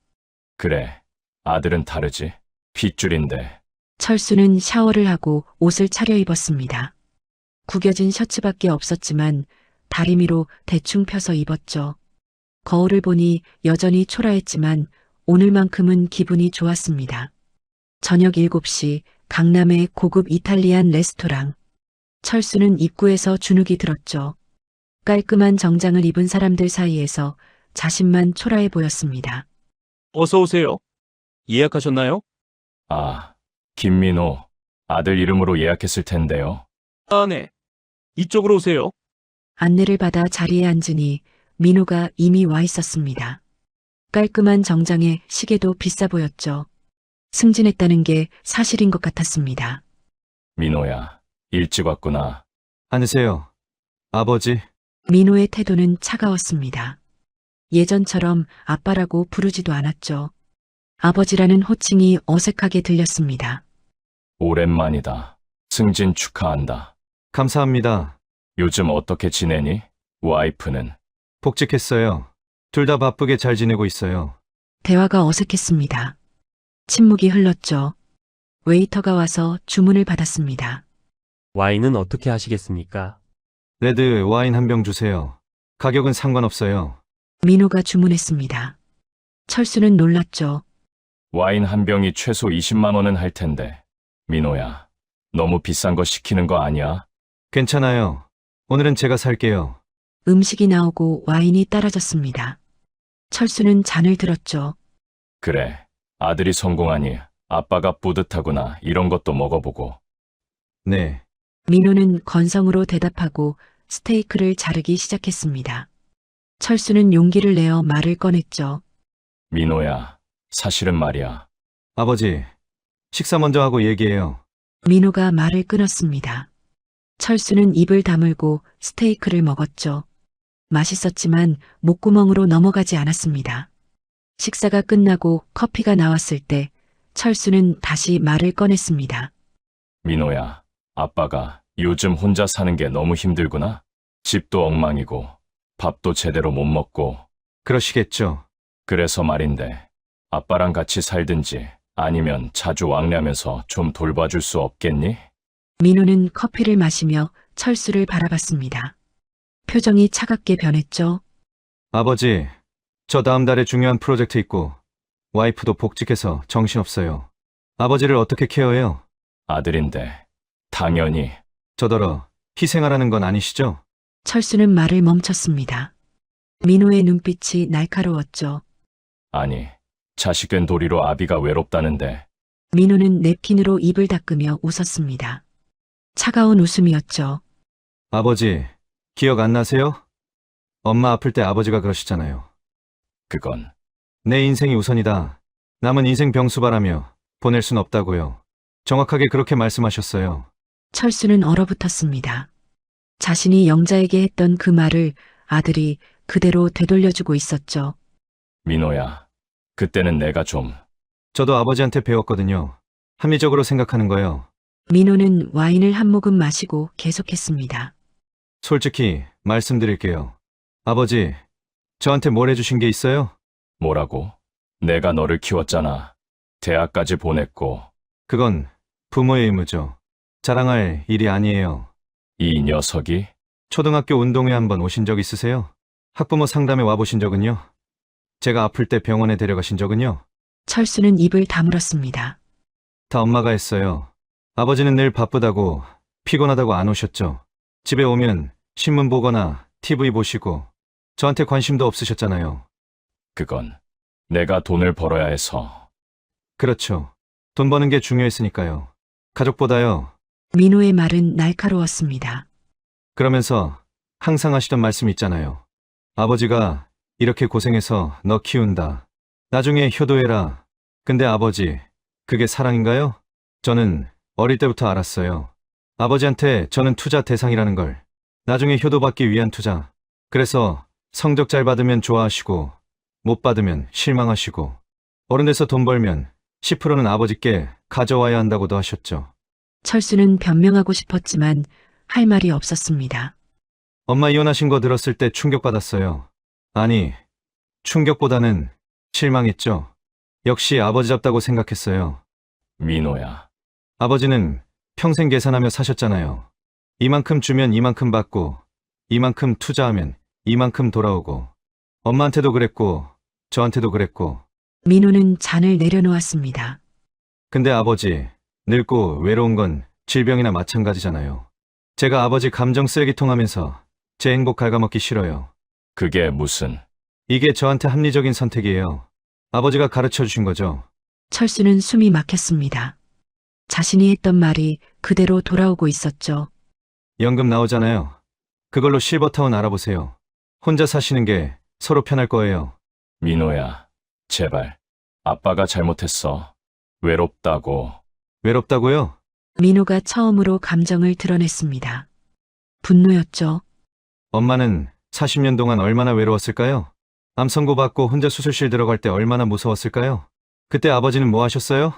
그래, 아들은 다르지. 핏줄인데. 철수는 샤워를 하고 옷을 차려입었습니다. 구겨진 셔츠밖에 없었지만 다리미로 대충 펴서 입었죠. 거울을 보니 여전히 초라했지만 오늘만큼은 기분이 좋았습니다. 저녁 7시 강남의 고급 이탈리안 레스토랑. 철수는 입구에서 주눅이 들었죠. 깔끔한 정장을 입은 사람들 사이에서 자신만 초라해 보였습니다. 어서 오세요. 예약하셨나요? 아, 김민호. 아들 이름으로 예약했을 텐데요. 아, 네. 이쪽으로 오세요. 안내를 받아 자리에 앉으니 민호가 이미 와 있었습니다. 깔끔한 정장에 시계도 비싸 보였죠. 승진했다는 게 사실인 것 같았습니다. 민호야, 일찍 왔구나. 앉으세요. 아버지, 민호의 태도는 차가웠습니다. 예전처럼 아빠라고 부르지도 않았죠. 아버지라는 호칭이 어색하게 들렸습니다. 오랜만이다. 승진 축하한다. 감사합니다. 요즘 어떻게 지내니? 와이프는? 복직했어요. 둘 다 바쁘게 잘 지내고 있어요. 대화가 어색했습니다. 침묵이 흘렀죠. 웨이터가 와서 주문을 받았습니다. 와인은 어떻게 하시겠습니까? 레드 와인 한 병 주세요. 가격은 상관없어요. 민호가 주문했습니다. 철수는 놀랐죠. 와인 한 병이 최소 20만 원은 할 텐데. 민호야, 너무 비싼 거 시키는 거 아니야? 괜찮아요. 오늘은 제가 살게요. 음식이 나오고 와인이 따라졌습니다. 철수는 잔을 들었죠. 그래, 아들이 성공하니 아빠가 뿌듯하구나. 이런 것도 먹어보고. 네. 민호는 건성으로 대답하고 스테이크를 자르기 시작했습니다. 철수는 용기를 내어 말을 꺼냈죠. 민호야, 사실은 말이야. 아버지, 식사 먼저 하고 얘기해요. 민호가 말을 끊었습니다. 철수는 입을 다물고 스테이크를 먹었죠. 맛있었지만 목구멍으로 넘어가지 않았습니다. 식사가 끝나고 커피가 나왔을 때 철수는 다시 말을 꺼냈습니다. 민호야, 아빠가 요즘 혼자 사는 게 너무 힘들구나. 집도 엉망이고 밥도 제대로 못 먹고. 그러시겠죠. 그래서 말인데 아빠랑 같이 살든지 아니면 자주 왕래하면서 좀 돌봐줄 수 없겠니? 민호는 커피를 마시며 철수를 바라봤습니다. 표정이 차갑게 변했죠. 아버지, 저 다음 달에 중요한 프로젝트 있고 와이프도 복직해서 정신없어요. 아버지를 어떻게 케어해요? 아들인데 당연히. 저더러 희생하라는 건 아니시죠? 철수는 말을 멈췄습니다. 민호의 눈빛이 날카로웠죠. 아니, 자식된 도리로 아비가 외롭다는데. 민호는 냅킨으로 입을 닦으며 웃었습니다. 차가운 웃음이었죠. 아버지, 기억 안 나세요? 엄마 아플 때 아버지가 그러시잖아요. 그건 내 인생이 우선이다. 남은 인생 병수바라며 보낼 순 없다고요. 정확하게 그렇게 말씀하셨어요. 철수는 얼어붙었습니다. 자신이 영자에게 했던 그 말을 아들이 그대로 되돌려주고 있었죠. 민호야, 그때는 내가 좀. 저도 아버지한테 배웠거든요. 합리적으로 생각하는 거요. 민호는 와인을 한 모금 마시고 계속했습니다. 솔직히 말씀드릴게요. 아버지, 저한테 뭘 해주신 게 있어요? 뭐라고? 내가 너를 키웠잖아. 대학까지 보냈고. 그건 부모의 의무죠. 자랑할 일이 아니에요. 이 녀석이? 초등학교 운동회 한번 오신 적 있으세요? 학부모 상담에 와보신 적은요? 제가 아플 때 병원에 데려가신 적은요? 철수는 입을 다물었습니다. 다 엄마가 했어요. 아버지는 늘 바쁘다고 피곤하다고 안 오셨죠. 집에 오면 신문 보거나 TV 보시고 저한테 관심도 없으셨잖아요. 그건 내가 돈을 벌어야 해서. 그렇죠. 돈 버는 게 중요했으니까요. 가족보다요. 민호의 말은 날카로웠습니다. 그러면서 항상 하시던 말씀 있잖아요. 아버지가 이렇게 고생해서 너 키운다. 나중에 효도해라. 근데 아버지, 그게 사랑인가요? 저는 어릴 때부터 알았어요. 아버지한테 저는 투자 대상이라는 걸. 나중에 효도받기 위한 투자. 그래서 성적 잘 받으면 좋아하시고 못 받으면 실망하시고 어른 돼서 돈 벌면 10%는 아버지께 가져와야 한다고도 하셨죠. 철수는 변명하고 싶었지만 할 말이 없었습니다. 엄마 이혼하신 거 들었을 때 충격받았어요. 아니, 충격보다는 실망했죠. 역시 아버지 잡다고 생각했어요. 민호야. 아버지는 평생 계산하며 사셨잖아요. 이만큼 주면 이만큼 받고, 이만큼 투자하면 이만큼 돌아오고, 엄마한테도 그랬고, 저한테도 그랬고. 민호는 잔을 내려놓았습니다. 근데 아버지, 늙고 외로운 건 질병이나 마찬가지잖아요. 제가 아버지 감정 쓰레기통 하면서 제 행복 갉아먹기 싫어요. 그게 무슨. 이게 저한테 합리적인 선택이에요. 아버지가 가르쳐 주신 거죠. 철수는 숨이 막혔습니다. 자신이 했던 말이 그대로 돌아오고 있었죠. 연금 나오잖아요. 그걸로 실버타운 알아보세요. 혼자 사시는 게 서로 편할 거예요. 민호야. 제발. 아빠가 잘못했어. 외롭다고. 외롭다고요? 민호가 처음으로 감정을 드러냈습니다. 분노였죠. 엄마는 40년 동안 얼마나 외로웠을까요? 암 선고 받고 혼자 수술실 들어갈 때 얼마나 무서웠을까요? 그때 아버지는 뭐 하셨어요?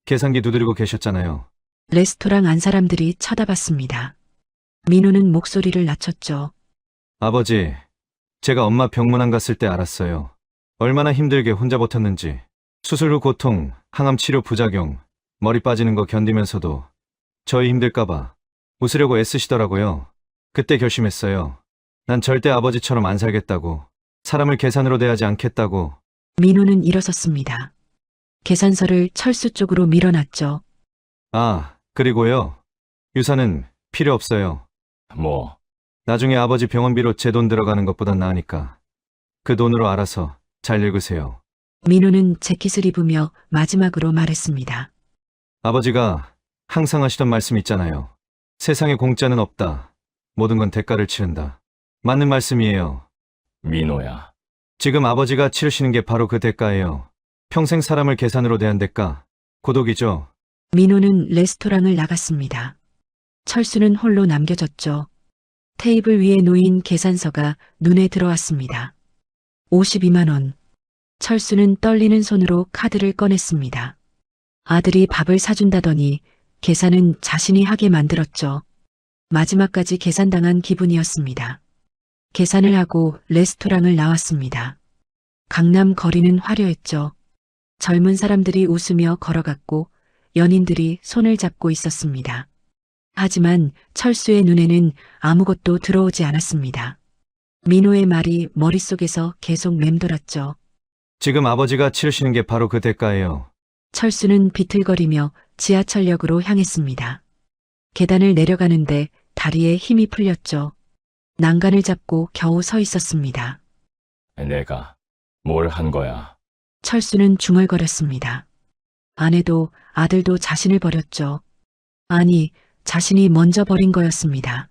계산기 두드리고 계셨잖아요. 레스토랑 안 사람들이 쳐다봤습니다. 민호는 목소리를 낮췄죠. 아버지, 제가 엄마 병문안 갔을 때 알았어요. 얼마나 힘들게 혼자 버텼는지. 수술 후 고통, 항암 치료 부작용, 머리 빠지는 거 견디면서도 저희 힘들까봐 웃으려고 애쓰시더라고요. 그때 결심했어요. 난 절대 아버지처럼 안 살겠다고. 사람을 계산으로 대하지 않겠다고. 민호는 일어섰습니다. 계산서를 철수 쪽으로 밀어놨죠. 아, 그리고요. 유산은 필요 없어요. 뭐. 나중에 아버지 병원비로 제 돈 들어가는 것보단 나으니까. 그 돈으로 알아서 잘 늙으세요. 민호는 재킷을 입으며 마지막으로 말했습니다. 아버지가 항상 하시던 말씀 있잖아요. 세상에 공짜는 없다. 모든 건 대가를 치른다. 맞는 말씀이에요. 민호야. 지금 아버지가 치르시는 게 바로 그 대가예요. 평생 사람을 계산으로 대한 대가. 고독이죠. 민호는 레스토랑을 나갔습니다. 철수는 홀로 남겨졌죠. 테이블 위에 놓인 계산서가 눈에 들어왔습니다. 52만 원. 철수는 떨리는 손으로 카드를 꺼냈습니다. 아들이 밥을 사준다더니 계산은 자신이 하게 만들었죠. 마지막까지 계산당한 기분이었습니다. 계산을 하고 레스토랑을 나왔습니다. 강남 거리는 화려했죠. 젊은 사람들이 웃으며 걸어갔고 연인들이 손을 잡고 있었습니다. 하지만 철수의 눈에는 아무것도 들어오지 않았습니다. 민호의 말이 머릿속에서 계속 맴돌았죠. 지금 아버지가 치르시는 게 바로 그 대가예요. 철수는 비틀거리며 지하철역으로 향했습니다. 계단을 내려가는데 다리에 힘이 풀렸죠. 난간을 잡고 겨우 서 있었습니다. 내가 뭘 한 거야? 철수는 중얼거렸습니다. 아내도 아들도 자신을 버렸죠. 아니, 자신이 먼저 버린 거였습니다.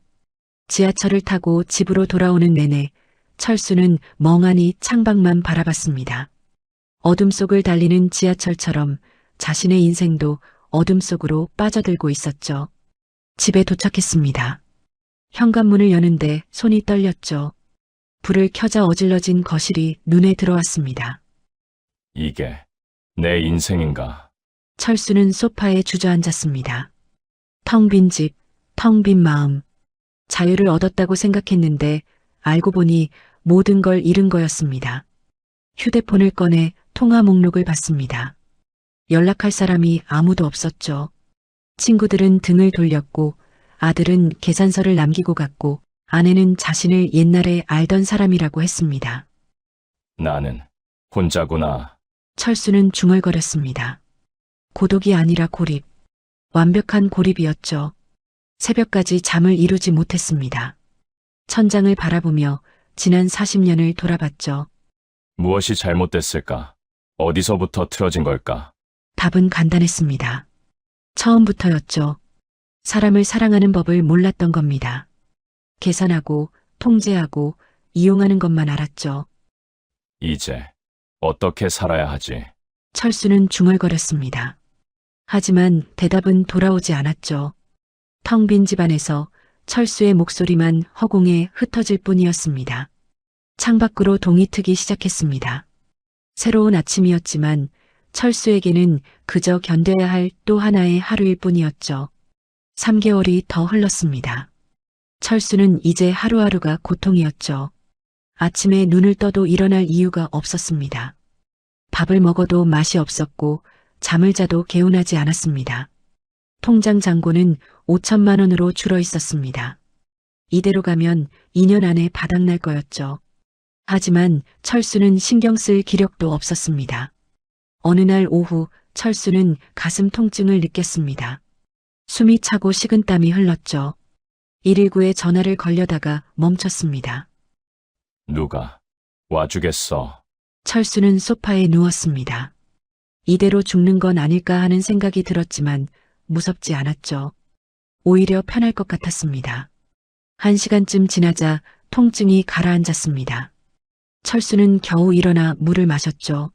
지하철을 타고 집으로 돌아오는 내내 철수는 멍하니 창밖만 바라봤습니다. 어둠 속을 달리는 지하철처럼 자신의 인생도 어둠 속으로 빠져들고 있었죠. 집에 도착했습니다. 현관문을 여는데 손이 떨렸죠. 불을 켜자 어질러진 거실이 눈에 들어왔습니다. 이게 내 인생인가? 철수는 소파에 주저앉았습니다. 텅 빈 집, 텅 빈 마음. 자유를 얻었다고 생각했는데 알고 보니 모든 걸 잃은 거였습니다. 휴대폰을 꺼내 통화 목록을 봤습니다. 연락할 사람이 아무도 없었죠. 친구들은 등을 돌렸고 아들은 계산서를 남기고 갔고 아내는 자신을 옛날에 알던 사람이라고 했습니다. 나는 혼자구나. 철수는 중얼거렸습니다. 고독이 아니라 고립. 완벽한 고립이었죠. 새벽까지 잠을 이루지 못했습니다. 천장을 바라보며 지난 40년을 돌아봤죠. 무엇이 잘못됐을까? 어디서부터 틀어진 걸까? 답은 간단했습니다. 처음부터였죠. 사람을 사랑하는 법을 몰랐던 겁니다. 계산하고, 통제하고, 이용하는 것만 알았죠. 이제 어떻게 살아야 하지? 철수는 중얼거렸습니다. 하지만 대답은 돌아오지 않았죠. 텅 빈 집안에서 철수의 목소리만 허공에 흩어질 뿐이었습니다. 창밖으로 동이 트기 시작했습니다. 새로운 아침이었지만 철수에게는 그저 견뎌야 할 또 하나의 하루일 뿐이었죠. 3개월이 더 흘렀습니다. 철수는 이제 하루하루가 고통이었죠. 아침에 눈을 떠도 일어날 이유가 없었습니다. 밥을 먹어도 맛이 없었고 잠을 자도 개운하지 않았습니다. 통장 잔고는 5천만 원으로 줄어 있었습니다. 이대로 가면 2년 안에 바닥날 거였죠. 하지만 철수는 신경 쓸 기력도 없었습니다. 어느 날 오후 철수는 가슴 통증을 느꼈습니다. 숨이 차고 식은땀이 흘렀죠. 119에 전화를 걸려다가 멈췄습니다. 누가 와주겠어? 철수는 소파에 누웠습니다. 이대로 죽는 건 아닐까 하는 생각이 들었지만 무섭지 않았죠. 오히려 편할 것 같았습니다. 1시간쯤 지나자 통증이 가라앉았습니다. 철수는 겨우 일어나 물을 마셨죠.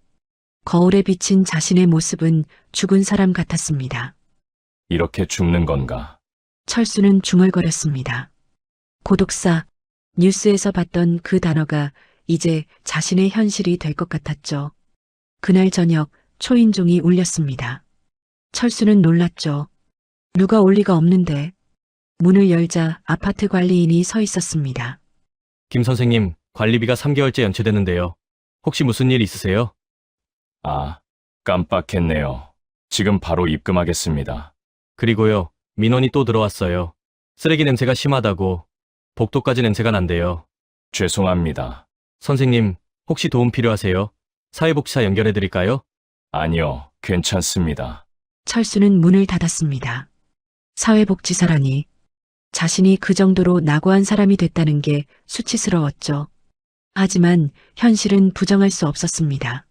거울에 비친 자신의 모습은 죽은 사람 같았습니다. 이렇게 죽는 건가? 철수는 중얼거렸습니다. 고독사, 뉴스에서 봤던 그 단어가 이제 자신의 현실이 될 것 같았죠. 그날 저녁 초인종이 울렸습니다. 철수는 놀랐죠. 누가 올 리가 없는데. 문을 열자 아파트 관리인이 서 있었습니다. 김 선생님, 관리비가 3개월째 연체되는데요. 혹시 무슨 일 있으세요? 아, 깜빡했네요. 지금 바로 입금하겠습니다. 그리고요, 민원이 또 들어왔어요. 쓰레기 냄새가 심하다고. 복도까지 냄새가 난대요. 죄송합니다. 선생님, 혹시 도움 필요하세요? 사회복지사 연결해드릴까요? 아니요, 괜찮습니다. 철수는 문을 닫았습니다. 사회복지사라니. 자신이 그 정도로 낙오한 사람이 됐다는 게 수치스러웠죠. 하지만 현실은 부정할 수 없었습니다.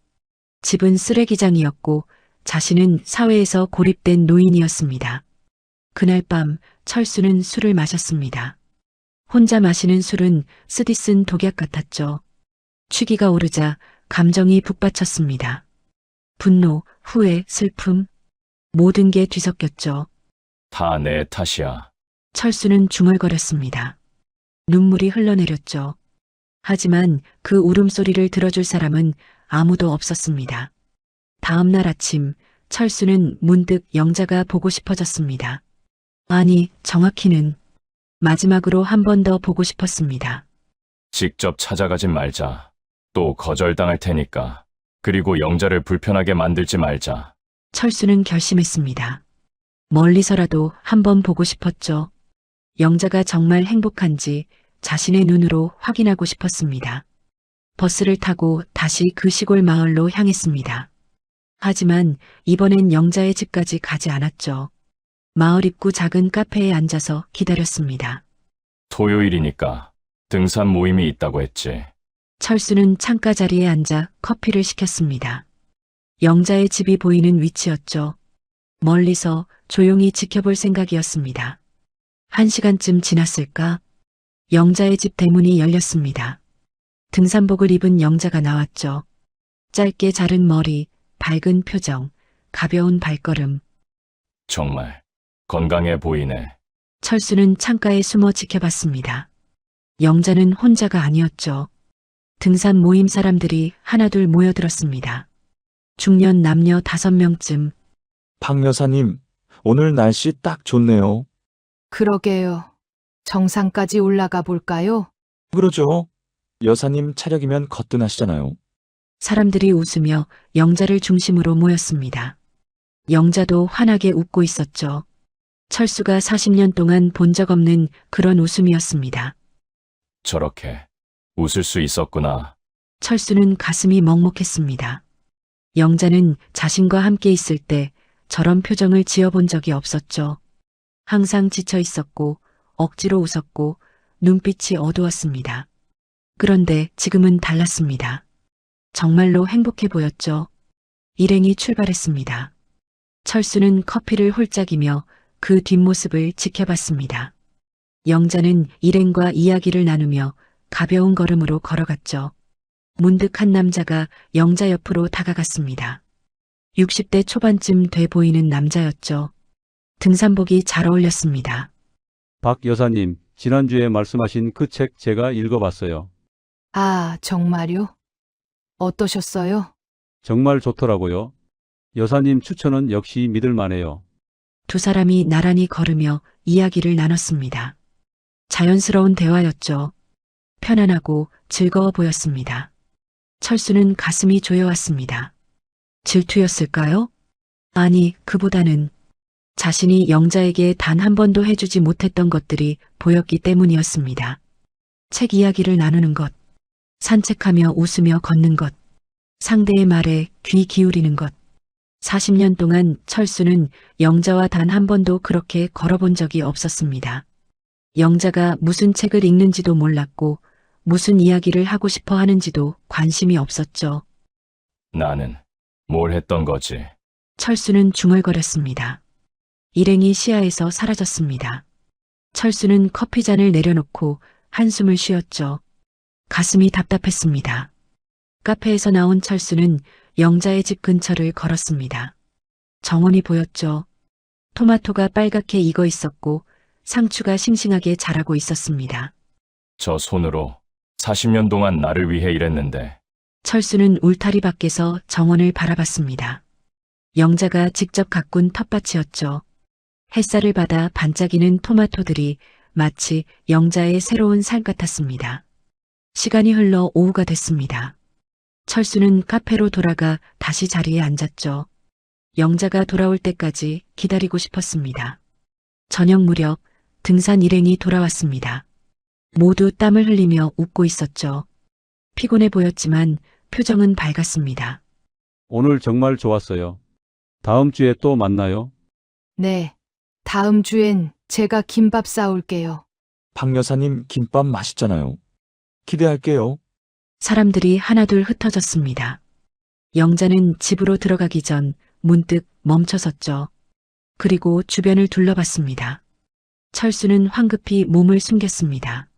집은 쓰레기장이었고 자신은 사회에서 고립된 노인이었습니다. 그날 밤 철수는 술을 마셨습니다. 혼자 마시는 술은 쓰디 쓴 독약 같았죠. 취기가 오르자 감정이 북받쳤습니다. 분노, 후회, 슬픔, 모든 게 뒤섞였죠. 다 내 탓이야. 철수는 중얼거렸습니다. 눈물이 흘러내렸죠. 하지만 그 울음소리를 들어줄 사람은 아무도 없었습니다. 다음 날 아침 철수는 문득 영자가 보고 싶어졌습니다. 아니, 정확히는 마지막으로 한 번 더 보고 싶었습니다. 직접 찾아가진 말자. 또 거절당할 테니까. 그리고 영자를 불편하게 만들지 말자. 철수는 결심했습니다. 멀리서라도 한 번 보고 싶었죠. 영자가 정말 행복한지 자신의 눈으로 확인하고 싶었습니다. 버스를 타고 다시 그 시골 마을로 향했습니다. 하지만 이번엔 영자의 집까지 가지 않았죠. 마을 입구 작은 카페에 앉아서 기다렸습니다. 토요일이니까 등산 모임이 있다고 했지. 철수는 창가 자리에 앉아 커피를 시켰습니다. 영자의 집이 보이는 위치였죠. 멀리서 조용히 지켜볼 생각이었습니다. 1시간쯤 지났을까? 영자의 집 대문이 열렸습니다. 등산복을 입은 영자가 나왔죠. 짧게 자른 머리, 밝은 표정, 가벼운 발걸음. 정말 건강해 보이네. 철수는 창가에 숨어 지켜봤습니다. 영자는 혼자가 아니었죠. 등산 모임 사람들이 하나둘 모여들었습니다. 중년 남녀 5명쯤. 박 여사님, 오늘 날씨 딱 좋네요. 그러게요. 정상까지 올라가 볼까요? 그러죠. 여사님 차력이면 거뜬하시잖아요. 사람들이 웃으며 영자를 중심으로 모였습니다. 영자도 환하게 웃고 있었죠. 철수가 40년 동안 본 적 없는 그런 웃음이었습니다. 저렇게 웃을 수 있었구나. 철수는 가슴이 먹먹했습니다. 영자는 자신과 함께 있을 때 저런 표정을 지어본 적이 없었죠. 항상 지쳐 있었고 억지로 웃었고 눈빛이 어두웠습니다. 그런데 지금은 달랐습니다. 정말로 행복해 보였죠. 일행이 출발했습니다. 철수는 커피를 홀짝이며 그 뒷모습을 지켜봤습니다. 영자는 일행과 이야기를 나누며 가벼운 걸음으로 걸어갔죠. 문득 한 남자가 영자 옆으로 다가갔습니다. 60대 초반쯤 돼 보이는 남자였죠. 등산복이 잘 어울렸습니다. 박 여사님, 지난주에 말씀하신 그 책 제가 읽어봤어요. 아, 정말요? 어떠셨어요? 정말 좋더라고요. 여사님 추천은 역시 믿을 만해요. 두 사람이 나란히 걸으며 이야기를 나눴습니다. 자연스러운 대화였죠. 편안하고 즐거워 보였습니다. 철수는 가슴이 조여왔습니다. 질투였을까요? 아니, 그보다는 자신이 영자에게 단 한 번도 해주지 못했던 것들이 보였기 때문이었습니다. 책 이야기를 나누는 것, 산책하며 웃으며 걷는 것, 상대의 말에 귀 기울이는 것. 40년 동안 철수는 영자와 단 한 번도 그렇게 걸어본 적이 없었습니다. 영자가 무슨 책을 읽는지도 몰랐고 무슨 이야기를 하고 싶어 하는지도 관심이 없었죠. 나는 뭘 했던 거지? 철수는 중얼거렸습니다. 일행이 시야에서 사라졌습니다. 철수는 커피잔을 내려놓고 한숨을 쉬었죠. 가슴이 답답했습니다. 카페에서 나온 철수는 영자의 집 근처를 걸었습니다. 정원이 보였죠. 토마토가 빨갛게 익어 있었고 상추가 싱싱하게 자라고 있었습니다. 저 손으로 40년 동안 나를 위해 일했는데 철수는 울타리 밖에서 정원을 바라봤습니다. 영자가 직접 가꾼 텃밭이었죠. 햇살을 받아 반짝이는 토마토들이 마치 영자의 새로운 삶 같았습니다. 시간이 흘러 오후가 됐습니다. 철수는 카페로 돌아가 다시 자리에 앉았죠. 영자가 돌아올 때까지 기다리고 싶었습니다. 저녁 무렵 등산 일행이 돌아왔습니다. 모두 땀을 흘리며 웃고 있었죠. 피곤해 보였지만 표정은 밝았습니다. 오늘 정말 좋았어요. 다음 주에 또 만나요. 네. 다음 주엔 제가 김밥 싸올게요. 박 여사님 김밥 맛있잖아요. 기대할게요. 사람들이 하나둘 흩어졌습니다. 영자는 집으로 들어가기 전 문득 멈춰섰죠. 그리고 주변을 둘러봤습니다. 철수는 황급히 몸을 숨겼습니다.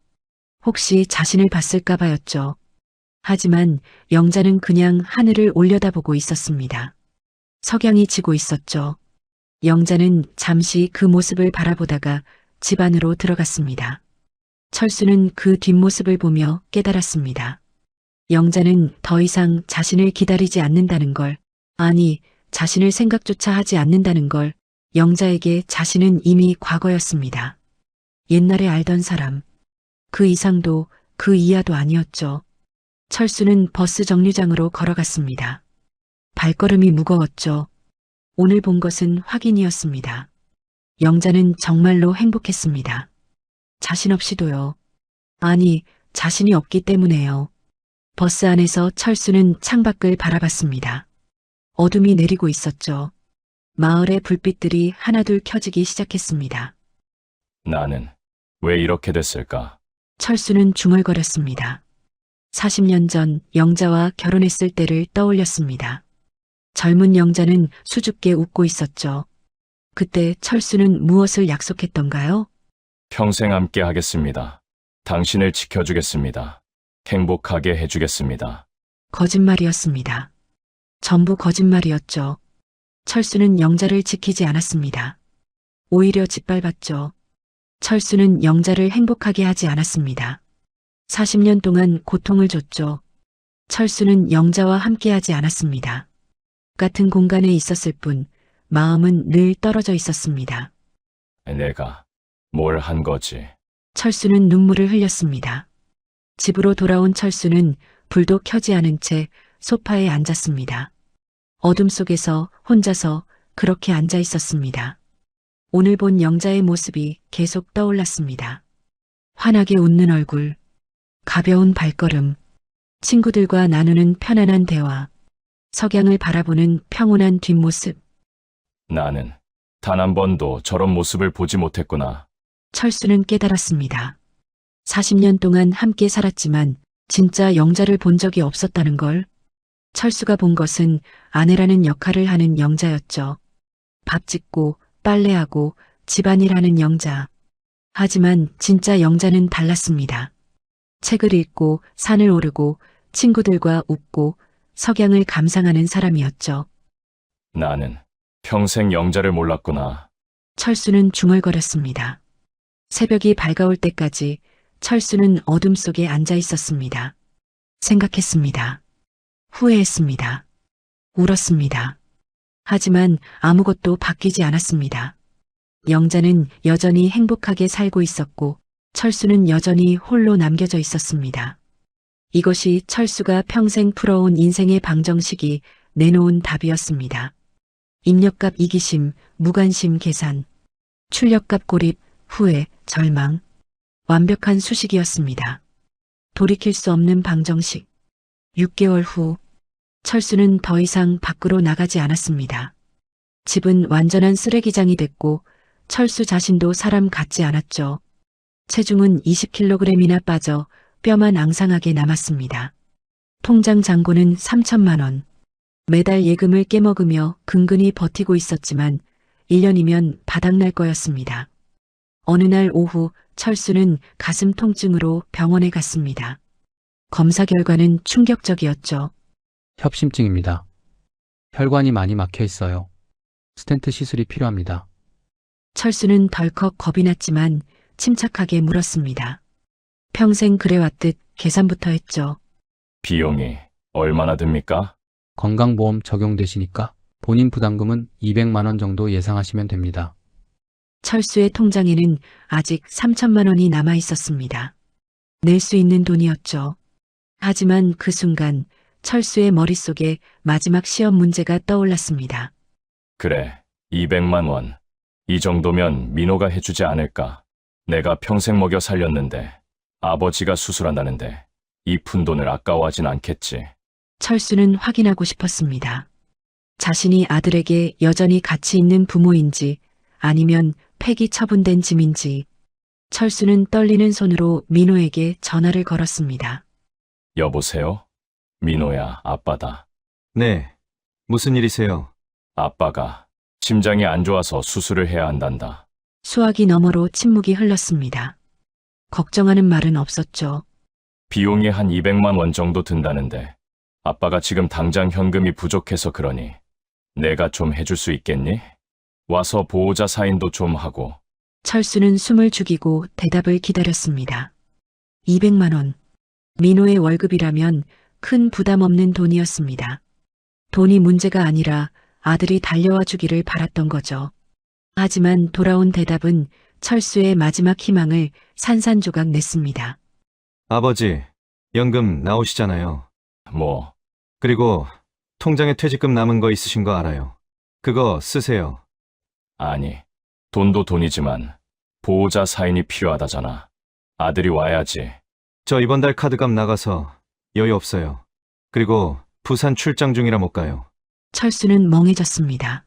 혹시 자신을 봤을까 봐였죠. 하지만 영자는 그냥 하늘을 올려다보고 있었습니다. 석양이 지고 있었죠. 영자는 잠시 그 모습을 바라보다가 집 안으로 들어갔습니다. 철수는 그 뒷모습을 보며 깨달았습니다. 영자는 더 이상 자신을 기다리지 않는다는 걸, 아니, 자신을 생각조차 하지 않는다는 걸, 영자에게 자신은 이미 과거였습니다. 옛날에 알던 사람, 그 이상도 그 이하도 아니었죠. 철수는 버스 정류장으로 걸어갔습니다. 발걸음이 무거웠죠. 오늘 본 것은 확인이었습니다. 영자는 정말로 행복했습니다. 자신 없이도요. 아니, 자신이 없기 때문에요. 버스 안에서 철수는 창밖을 바라봤습니다. 어둠이 내리고 있었죠. 마을의 불빛들이 하나둘 켜지기 시작했습니다. 나는 왜 이렇게 됐을까? 철수는 중얼거렸습니다. 40년 전 영자와 결혼했을 때를 떠올렸습니다. 젊은 영자는 수줍게 웃고 있었죠. 그때 철수는 무엇을 약속했던가요? 평생 함께 하겠습니다. 당신을 지켜주겠습니다. 행복하게 해주겠습니다. 거짓말이었습니다. 전부 거짓말이었죠. 철수는 영자를 지키지 않았습니다. 오히려 짓밟았죠. 철수는 영자를 행복하게 하지 않았습니다. 40년 동안 고통을 줬죠. 철수는 영자와 함께하지 않았습니다. 같은 공간에 있었을 뿐 마음은 늘 떨어져 있었습니다. 내가 뭘 한 거지? 철수는 눈물을 흘렸습니다. 집으로 돌아온 철수는 불도 켜지 않은 채 소파에 앉았습니다. 어둠 속에서 혼자서 그렇게 앉아 있었습니다. 오늘 본 영자의 모습이 계속 떠올랐습니다. 환하게 웃는 얼굴, 가벼운 발걸음, 친구들과 나누는 편안한 대화, 석양을 바라보는 평온한 뒷모습. 나는 단 한 번도 저런 모습을 보지 못했구나. 철수는 깨달았습니다. 40년 동안 함께 살았지만 진짜 영자를 본 적이 없었다는 걸. 철수가 본 것은 아내라는 역할을 하는 영자였죠. 밥 짓고 빨래하고 집안일하는 영자. 하지만 진짜 영자는 달랐습니다. 책을 읽고 산을 오르고 친구들과 웃고 석양을 감상하는 사람이었죠. 나는 평생 영자를 몰랐구나. 철수는 중얼거렸습니다. 새벽이 밝아올 때까지 철수는 어둠 속에 앉아 있었습니다. 생각했습니다. 후회했습니다. 울었습니다. 하지만 아무것도 바뀌지 않았습니다. 영자는 여전히 행복하게 살고 있었고 철수는 여전히 홀로 남겨져 있었습니다. 이것이 철수가 평생 풀어온 인생의 방정식이 내놓은 답이었습니다. 입력값 이기심, 무관심 계산, 출력값 고립, 후회, 절망. 완벽한 수식이었습니다. 돌이킬 수 없는 방정식. 6개월 후, 철수는 더 이상 밖으로 나가지 않았습니다. 집은 완전한 쓰레기장이 됐고 철수 자신도 사람 같지 않았죠. 체중은 20kg이나 빠져 뼈만 앙상하게 남았습니다. 통장 잔고는 3천만 원. 매달 예금을 깨먹으며 근근히 버티고 있었지만 1년이면 바닥날 거였습니다. 어느 날 오후 철수는 가슴 통증으로 병원에 갔습니다. 검사 결과는 충격적이었죠. 협심증입니다. 혈관이 많이 막혀 있어요. 스텐트 시술이 필요합니다. 철수는 덜컥 겁이 났지만 침착하게 물었습니다. 평생 그래왔듯 계산부터 했죠. 비용이 얼마나 듭니까? 건강보험 적용되시니까 본인 부담금은 200만 원 정도 예상하시면 됩니다. 철수의 통장에는 아직 3천만 원이 남아 있었습니다. 낼 수 있는 돈이었죠. 하지만 그 순간 철수의 머릿속에 마지막 시험 문제가 떠올랐습니다. 그래, 200만 원. 이 정도면 민호가 해주지 않을까? 내가 평생 먹여 살렸는데 아버지가 수술한다는데 이 푼돈을 아까워하진 않겠지. 철수는 확인하고 싶었습니다. 자신이 아들에게 여전히 가치 있는 부모인지 아니면 폐기 처분된 짐인지. 철수는 떨리는 손으로 민호에게 전화를 걸었습니다. 여보세요? 민호야, 아빠다. 네. 무슨 일이세요? 아빠가 심장이 안 좋아서 수술을 해야 한단다. 수화기 너머로 침묵이 흘렀습니다. 걱정하는 말은 없었죠. 비용이 한 200만 원 정도 든다는데 아빠가 지금 당장 현금이 부족해서 그러니 내가 좀 해줄 수 있겠니? 와서 보호자 사인도 좀 하고. 철수는 숨을 죽이고 대답을 기다렸습니다. 200만 원. 민호의 월급이라면 큰 부담 없는 돈이었습니다. 돈이 문제가 아니라 아들이 달려와 주기를 바랐던 거죠. 하지만 돌아온 대답은 철수의 마지막 희망을 산산조각 냈습니다. 아버지, 연금 나오시잖아요. 뭐? 그리고 통장에 퇴직금 남은 거 있으신 거 알아요. 그거 쓰세요. 아니, 돈도 돈이지만 보호자 사인이 필요하다잖아. 아들이 와야지. 저 이번 달 카드값 나가서 여유 없어요. 그리고 부산 출장 중이라 못 가요. 철수는 멍해졌습니다.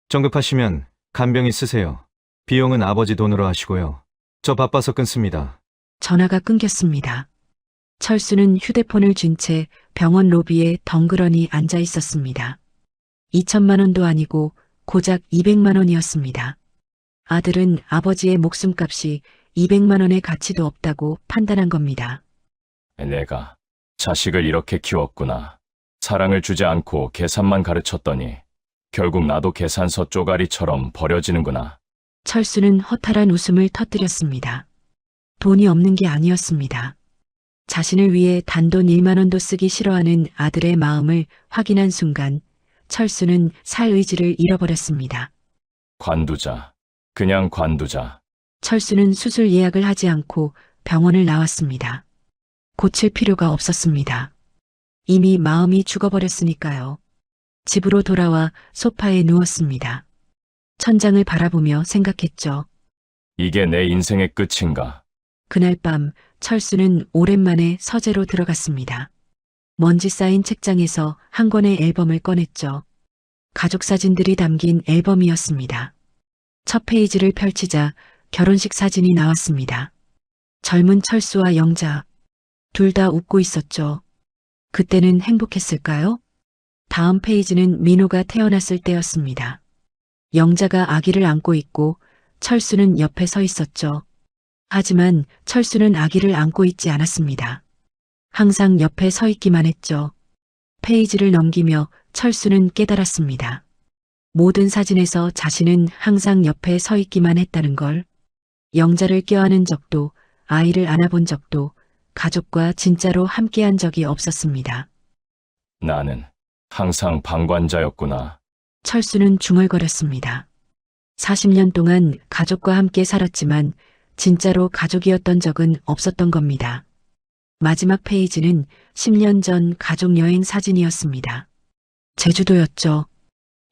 정급하시면 간병인 쓰세요. 비용은 아버지 돈으로 하시고요. 저 바빠서 끊습니다. 전화가 끊겼습니다. 철수는 휴대폰을 쥔 채 병원 로비에 덩그러니 앉아 있었습니다. 2천만 원도 아니고 고작 200만 원이었습니다. 아들은 아버지의 목숨값이 200만 원의 가치도 없다고 판단한 겁니다. 내가 자식을 이렇게 키웠구나. 사랑을 주지 않고 계산만 가르쳤더니 결국 나도 계산서 쪼가리처럼 버려지는구나. 철수는 허탈한 웃음을 터뜨렸습니다. 돈이 없는 게 아니었습니다. 자신을 위해 단돈 1만 원도 쓰기 싫어하는 아들의 마음을 확인한 순간 철수는 살 의지를 잃어버렸습니다. 관두자. 그냥 관두자. 철수는 수술 예약을 하지 않고 병원을 나왔습니다. 고칠 필요가 없었습니다. 이미 마음이 죽어버렸으니까요. 집으로 돌아와 소파에 누웠습니다. 천장을 바라보며 생각했죠. 이게 내 인생의 끝인가? 그날 밤 철수는 오랜만에 서재로 들어갔습니다. 먼지 쌓인 책장에서 한 권의 앨범을 꺼냈죠. 가족 사진들이 담긴 앨범이었습니다. 첫 페이지를 펼치자 결혼식 사진이 나왔습니다. 젊은 철수와 영자, 둘 다 웃고 있었죠. 그때는 행복했을까요? 다음 페이지는 민호가 태어났을 때였습니다. 영자가 아기를 안고 있고 철수는 옆에 서 있었죠. 하지만 철수는 아기를 안고 있지 않았습니다. 항상 옆에 서 있기만 했죠. 페이지를 넘기며 철수는 깨달았습니다. 모든 사진에서 자신은 항상 옆에 서 있기만 했다는 걸. 영자를 껴안은 적도, 아이를 안아본 적도, 가족과 진짜로 함께한 적이 없었습니다. 나는 항상 방관자였구나. 철수는 중얼거렸습니다. 40년 동안 가족과 함께 살았지만 진짜로 가족이었던 적은 없었던 겁니다. 마지막 페이지는 10년 전 가족 여행 사진이었습니다. 제주도였죠.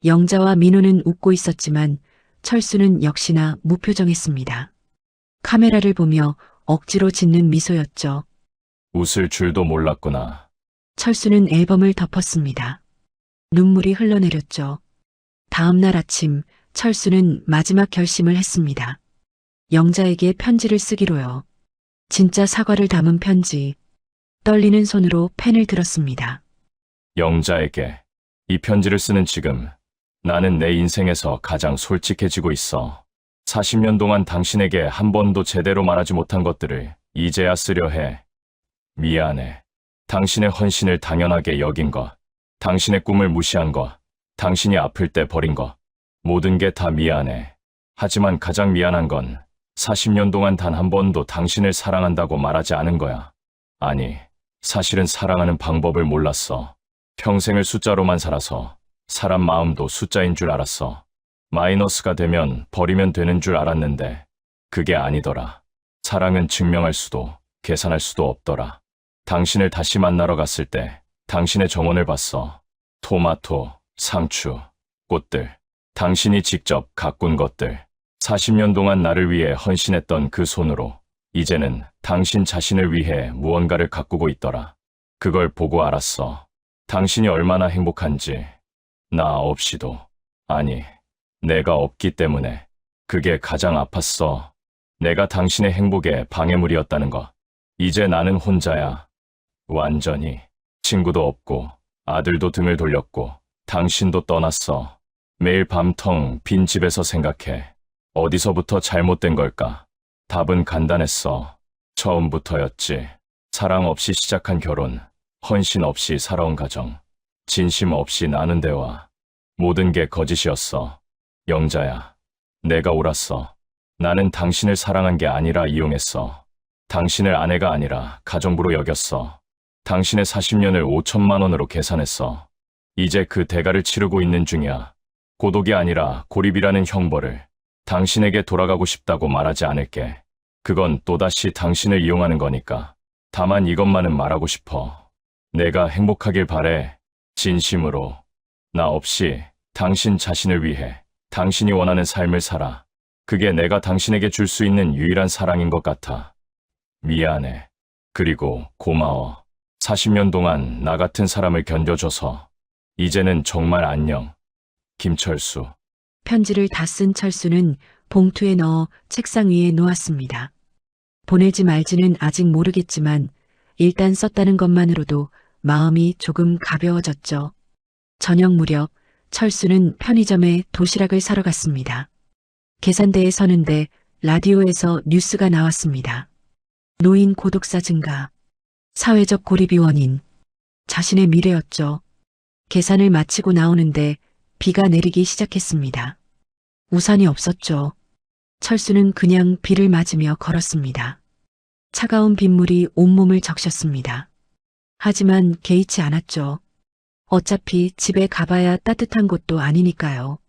영자와 민호는 웃고 있었지만 철수는 역시나 무표정했습니다. 카메라를 보며 억지로 짓는 미소였죠. 웃을 줄도 몰랐구나. 철수는 앨범을 덮었습니다. 눈물이 흘러내렸죠. 다음 날 아침 철수는 마지막 결심을 했습니다. 영자에게 편지를 쓰기로요. 진짜 사과를 담은 편지. 떨리는 손으로 펜을 들었습니다. 영자에게 이 편지를 쓰는 지금 나는 내 인생에서 가장 솔직해지고 있어. 40년 동안 당신에게 한 번도 제대로 말하지 못한 것들을 이제야 쓰려 해. 미안해. 당신의 헌신을 당연하게 여긴 것, 당신의 꿈을 무시한 것, 당신이 아플 때 버린 것, 모든 게 다 미안해. 하지만 가장 미안한 건 40년 동안 단 한 번도 당신을 사랑한다고 말하지 않은 거야. 아니, 사실은 사랑하는 방법을 몰랐어. 평생을 숫자로만 살아서 사람 마음도 숫자인 줄 알았어. 마이너스가 되면 버리면 되는 줄 알았는데 그게 아니더라. 사랑은 증명할 수도 계산할 수도 없더라. 당신을 다시 만나러 갔을 때 당신의 정원을 봤어. 토마토, 상추, 꽃들, 당신이 직접 가꾼 것들. 40년 동안 나를 위해 헌신했던 그 손으로 이제는 당신 자신을 위해 무언가를 가꾸고 있더라. 그걸 보고 알았어. 당신이 얼마나 행복한지. 나 없이도. 아니, 내가 없기 때문에. 그게 가장 아팠어. 내가 당신의 행복에 방해물이었다는 거. 이제 나는 혼자야. 완전히. 친구도 없고 아들도 등을 돌렸고 당신도 떠났어. 매일 밤 텅 빈 집에서 생각해. 어디서부터 잘못된 걸까? 답은 간단했어. 처음부터였지. 사랑 없이 시작한 결혼, 헌신 없이 살아온 가정, 진심 없이 나눈 대화. 모든 게 거짓이었어. 영자야, 내가 옳았어. 나는 당신을 사랑한 게 아니라 이용했어. 당신을 아내가 아니라 가정부로 여겼어. 당신의 40년을 5천만 원으로 계산했어. 이제 그 대가를 치르고 있는 중이야. 고독이 아니라 고립이라는 형벌을. 당신에게 돌아가고 싶다고 말하지 않을게. 그건 또다시 당신을 이용하는 거니까. 다만 이것만은 말하고 싶어. 내가 행복하길 바래. 진심으로. 나 없이 당신 자신을 위해 당신이 원하는 삶을 살아. 그게 내가 당신에게 줄 수 있는 유일한 사랑인 것 같아. 미안해. 그리고 고마워. 40년 동안 나 같은 사람을 견뎌줘서. 이제는 정말 안녕. 김철수. 편지를 다 쓴 철수는 봉투에 넣어 책상 위에 놓았습니다. 보낼지 말지는 아직 모르겠지만 일단 썼다는 것만으로도 마음이 조금 가벼워졌죠. 저녁 무렵 철수는 편의점에 도시락을 사러 갔습니다. 계산대에 서는데 라디오에서 뉴스가 나왔습니다. 노인 고독사 증가, 사회적 고립이 원인, 자신의 미래였죠. 계산을 마치고 나오는데 비가 내리기 시작했습니다. 우산이 없었죠. 철수는 그냥 비를 맞으며 걸었습니다. 차가운 빗물이 온몸을 적셨습니다. 하지만 개의치 않았죠. 어차피 집에 가봐야 따뜻한 곳도 아니니까요.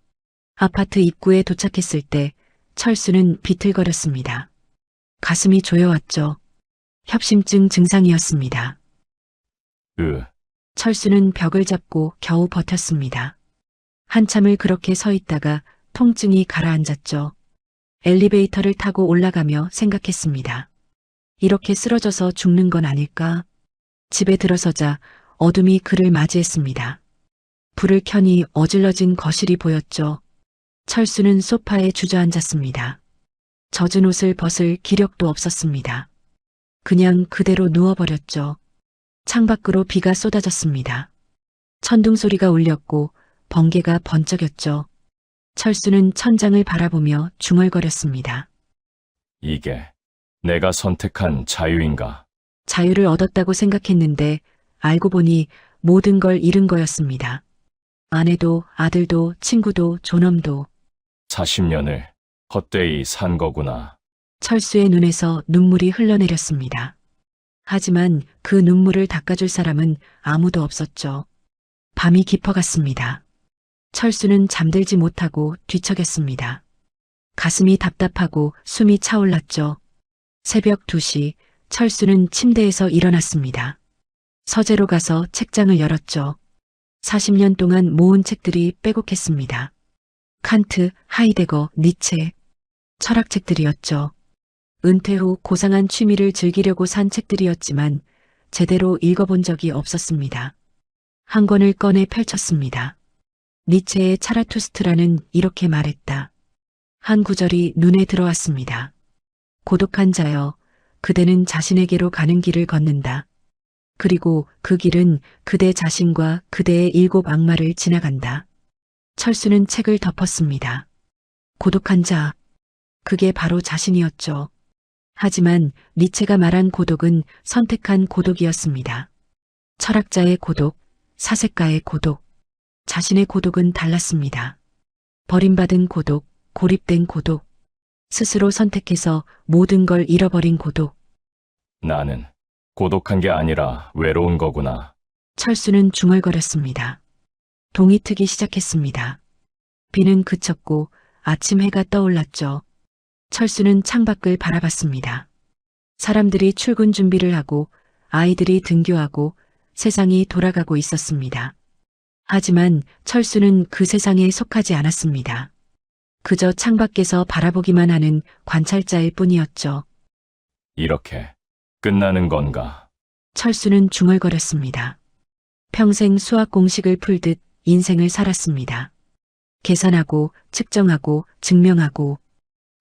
아파트 입구에 도착했을 때 철수는 비틀거렸습니다. 가슴이 조여왔죠. 협심증 증상이었습니다. 철수는 벽을 잡고 겨우 버텼습니다. 한참을 그렇게 서 있다가 통증이 가라앉았죠. 엘리베이터를 타고 올라가며 생각했습니다. 이렇게 쓰러져서 죽는 건 아닐까? 집에 들어서자 어둠이 그를 맞이했습니다. 불을 켜니 어질러진 거실이 보였죠. 철수는 소파에 주저앉았습니다. 젖은 옷을 벗을 기력도 없었습니다. 그냥 그대로 누워버렸죠. 창밖으로 비가 쏟아졌습니다. 천둥 소리가 울렸고 번개가 번쩍였죠. 철수는 천장을 바라보며 중얼거렸습니다. 이게 내가 선택한 자유인가? 자유를 얻었다고 생각했는데 알고 보니 모든 걸 잃은 거였습니다. 아내도 아들도 친구도 존엄도. 40년을 헛되이 산 거구나. 철수의 눈에서 눈물이 흘러내렸습니다. 하지만 그 눈물을 닦아줄 사람은 아무도 없었죠. 밤이 깊어갔습니다. 철수는 잠들지 못하고 뒤척였습니다. 가슴이 답답하고 숨이 차올랐죠. 새벽 2시 철수는 침대에서 일어났습니다. 서재로 가서 책장을 열었죠. 40년 동안 모은 책들이 빼곡했습니다. 칸트, 하이데거, 니체, 철학책들이었죠. 은퇴 후 고상한 취미를 즐기려고 산 책들이었지만 제대로 읽어본 적이 없었습니다. 한 권을 꺼내 펼쳤습니다. 니체의 차라투스트라는 이렇게 말했다. 한 구절이 눈에 들어왔습니다. 고독한 자여, 그대는 자신에게로 가는 길을 걷는다. 그리고 그 길은 그대 자신과 그대의 7 악마를 지나간다. 철수는 책을 덮었습니다. 고독한 자, 그게 바로 자신이었죠. 하지만 니체가 말한 고독은 선택한 고독이었습니다. 철학자의 고독, 사색가의 고독, 자신의 고독은 달랐습니다. 버림받은 고독, 고립된 고독, 스스로 선택해서 모든 걸 잃어버린 고독. 나는 고독한 게 아니라 외로운 거구나. 철수는 중얼거렸습니다. 동이 트기 시작했습니다. 비는 그쳤고 아침 해가 떠올랐죠. 철수는 창밖을 바라봤습니다. 사람들이 출근 준비를 하고 아이들이 등교하고 세상이 돌아가고 있었습니다. 하지만 철수는 그 세상에 속하지 않았습니다. 그저 창밖에서 바라보기만 하는 관찰자일 뿐이었죠. 이렇게 끝나는 건가? 철수는 중얼거렸습니다. 평생 수학 공식을 풀듯 인생을 살았습니다. 계산하고 측정하고 증명하고.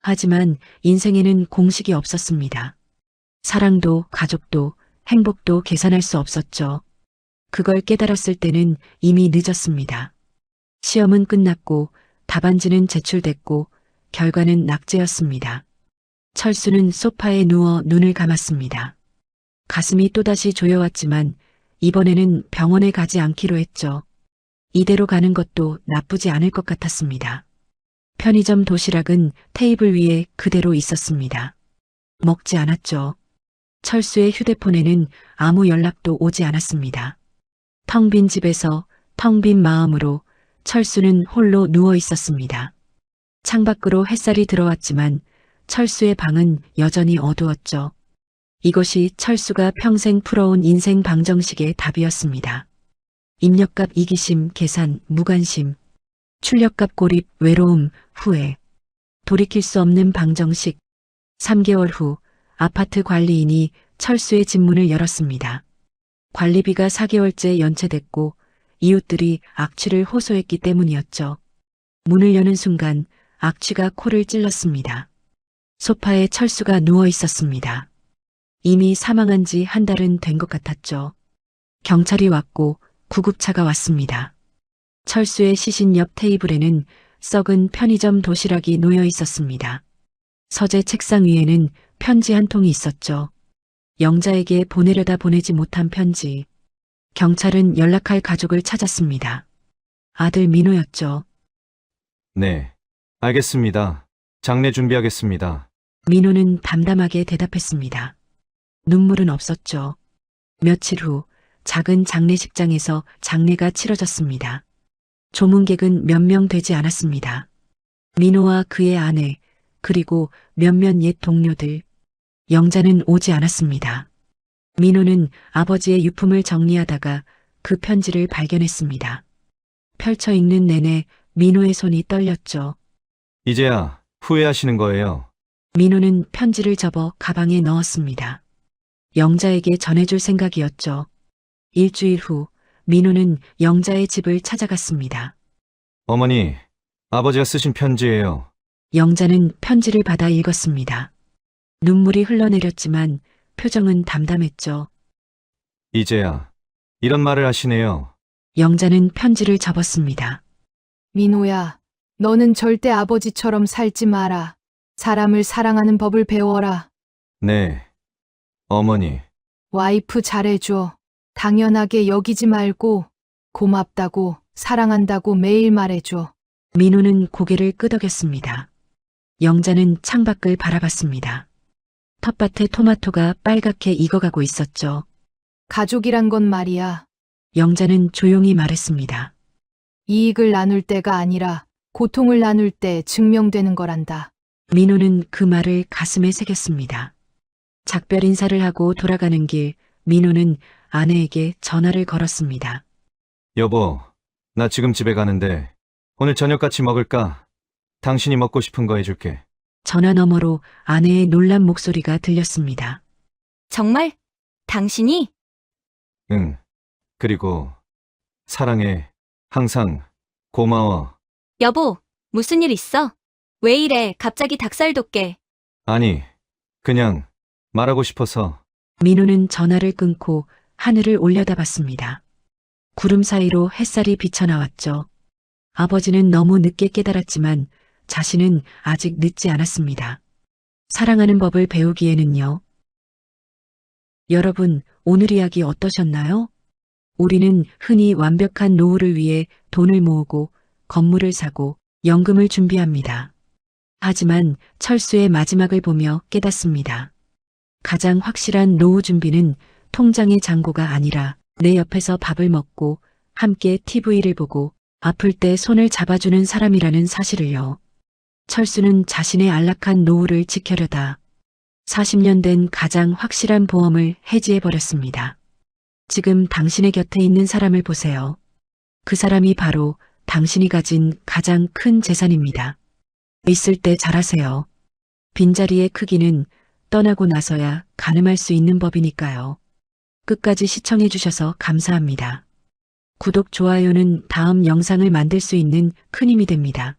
하지만 인생에는 공식이 없었습니다. 사랑도 가족도 행복도 계산할 수 없었죠. 그걸 깨달았을 때는 이미 늦었습니다. 시험은 끝났고 답안지는 제출됐고 결과는 낙제였습니다. 철수는 소파에 누워 눈을 감았습니다. 가슴이 또다시 조여왔지만 이번에는 병원에 가지 않기로 했죠. 이대로 가는 것도 나쁘지 않을 것 같았습니다. 편의점 도시락은 테이블 위에 그대로 있었습니다. 먹지 않았죠. 철수의 휴대폰에는 아무 연락도 오지 않았습니다. 텅 빈 집에서 텅 빈 마음으로 철수는 홀로 누워 있었습니다. 창밖으로 햇살이 들어왔지만 철수의 방은 여전히 어두웠죠. 이것이 철수가 평생 풀어온 인생 방정식의 답이었습니다. 입력값 이기심, 계산, 무관심, 출력값 고립, 외로움, 후회. 돌이킬 수 없는 방정식. 3개월 후 아파트 관리인이 철수의 집 문을 열었습니다. 관리비가 4개월째 연체됐고 이웃들이 악취를 호소했기 때문이었죠. 문을 여는 순간 악취가 코를 찔렀습니다. 소파에 철수가 누워 있었습니다. 이미 사망한 지 한 달은 된 것 같았죠. 경찰이 왔고 구급차가 왔습니다. 철수의 시신 옆 테이블에는 썩은 편의점 도시락이 놓여 있었습니다. 서재 책상 위에는 편지 한 통이 있었죠. 영자에게 보내려다 보내지 못한 편지. 경찰은 연락할 가족을 찾았습니다. 아들 민호였죠. 네, 알겠습니다. 장례 준비하겠습니다. 민호는 담담하게 대답했습니다. 눈물은 없었죠. 며칠 후 작은 장례식장에서 장례가 치러졌습니다. 조문객은 몇 명 되지 않았습니다. 민호와 그의 아내, 그리고 몇몇 옛 동료들. 영자는 오지 않았습니다. 민호는 아버지의 유품을 정리하다가 그 편지를 발견했습니다. 펼쳐 읽는 내내 민호의 손이 떨렸죠. 이제야 후회하시는 거예요. 민호는 편지를 접어 가방에 넣었습니다. 영자에게 전해줄 생각이었죠. 일주일 후 민호는 영자의 집을 찾아갔습니다. 어머니, 아버지가 쓰신 편지예요. 영자는 편지를 받아 읽었습니다. 눈물이 흘러내렸지만 표정은 담담했죠. 이제야 이런 말을 하시네요. 영자는 편지를 접었습니다. 민호야, 너는 절대 아버지처럼 살지 마라. 사람을 사랑하는 법을 배워라. 네. 어머니. 와이프 잘해줘. 당연하게 여기지 말고 고맙다고 사랑한다고 매일 말해줘. 민호는 고개를 끄덕였습니다. 영자는 창밖을 바라봤습니다. 텃밭에 토마토가 빨갛게 익어가고 있었죠. 가족이란 건 말이야. 영자는 조용히 말했습니다. 이익을 나눌 때가 아니라 고통을 나눌 때 증명되는 거란다. 민호는 그 말을 가슴에 새겼습니다. 작별 인사를 하고 돌아가는 길, 민호는 아내에게 전화를 걸었습니다. 여보, 나 지금 집에 가는데 오늘 저녁 같이 먹을까? 당신이 먹고 싶은 거 해줄게. 전화 너머로 아내의 놀란 목소리가 들렸습니다. 정말? 당신이? 응. 그리고 사랑해. 항상 고마워. 여보, 무슨 일 있어? 왜 이래, 갑자기 닭살 돋게. 아니, 그냥 말하고 싶어서. 민호는 전화를 끊고 하늘을 올려다봤습니다. 구름 사이로 햇살이 비쳐나왔죠. 아버지는 너무 늦게 깨달았지만 자신은 아직 늦지 않았습니다. 사랑하는 법을 배우기에는요. 여러분, 오늘 이야기 어떠셨나요? 우리는 흔히 완벽한 노후를 위해 돈을 모으고 건물을 사고 연금을 준비합니다. 하지만 철수의 마지막을 보며 깨닫습니다. 가장 확실한 노후 준비는 통장의 잔고가 아니라 내 옆에서 밥을 먹고 함께 TV를 보고 아플 때 손을 잡아주는 사람이라는 사실을요. 철수는 자신의 안락한 노후를 지켜려다 40년 된 가장 확실한 보험을 해지해버렸습니다. 지금 당신의 곁에 있는 사람을 보세요. 그 사람이 바로 당신이 가진 가장 큰 재산입니다. 있을 때 잘하세요. 빈자리의 크기는 떠나고 나서야 가늠할 수 있는 법이니까요. 끝까지 시청해 주셔서 감사합니다. 구독, 좋아요는 다음 영상을 만들 수 있는 큰 힘이 됩니다.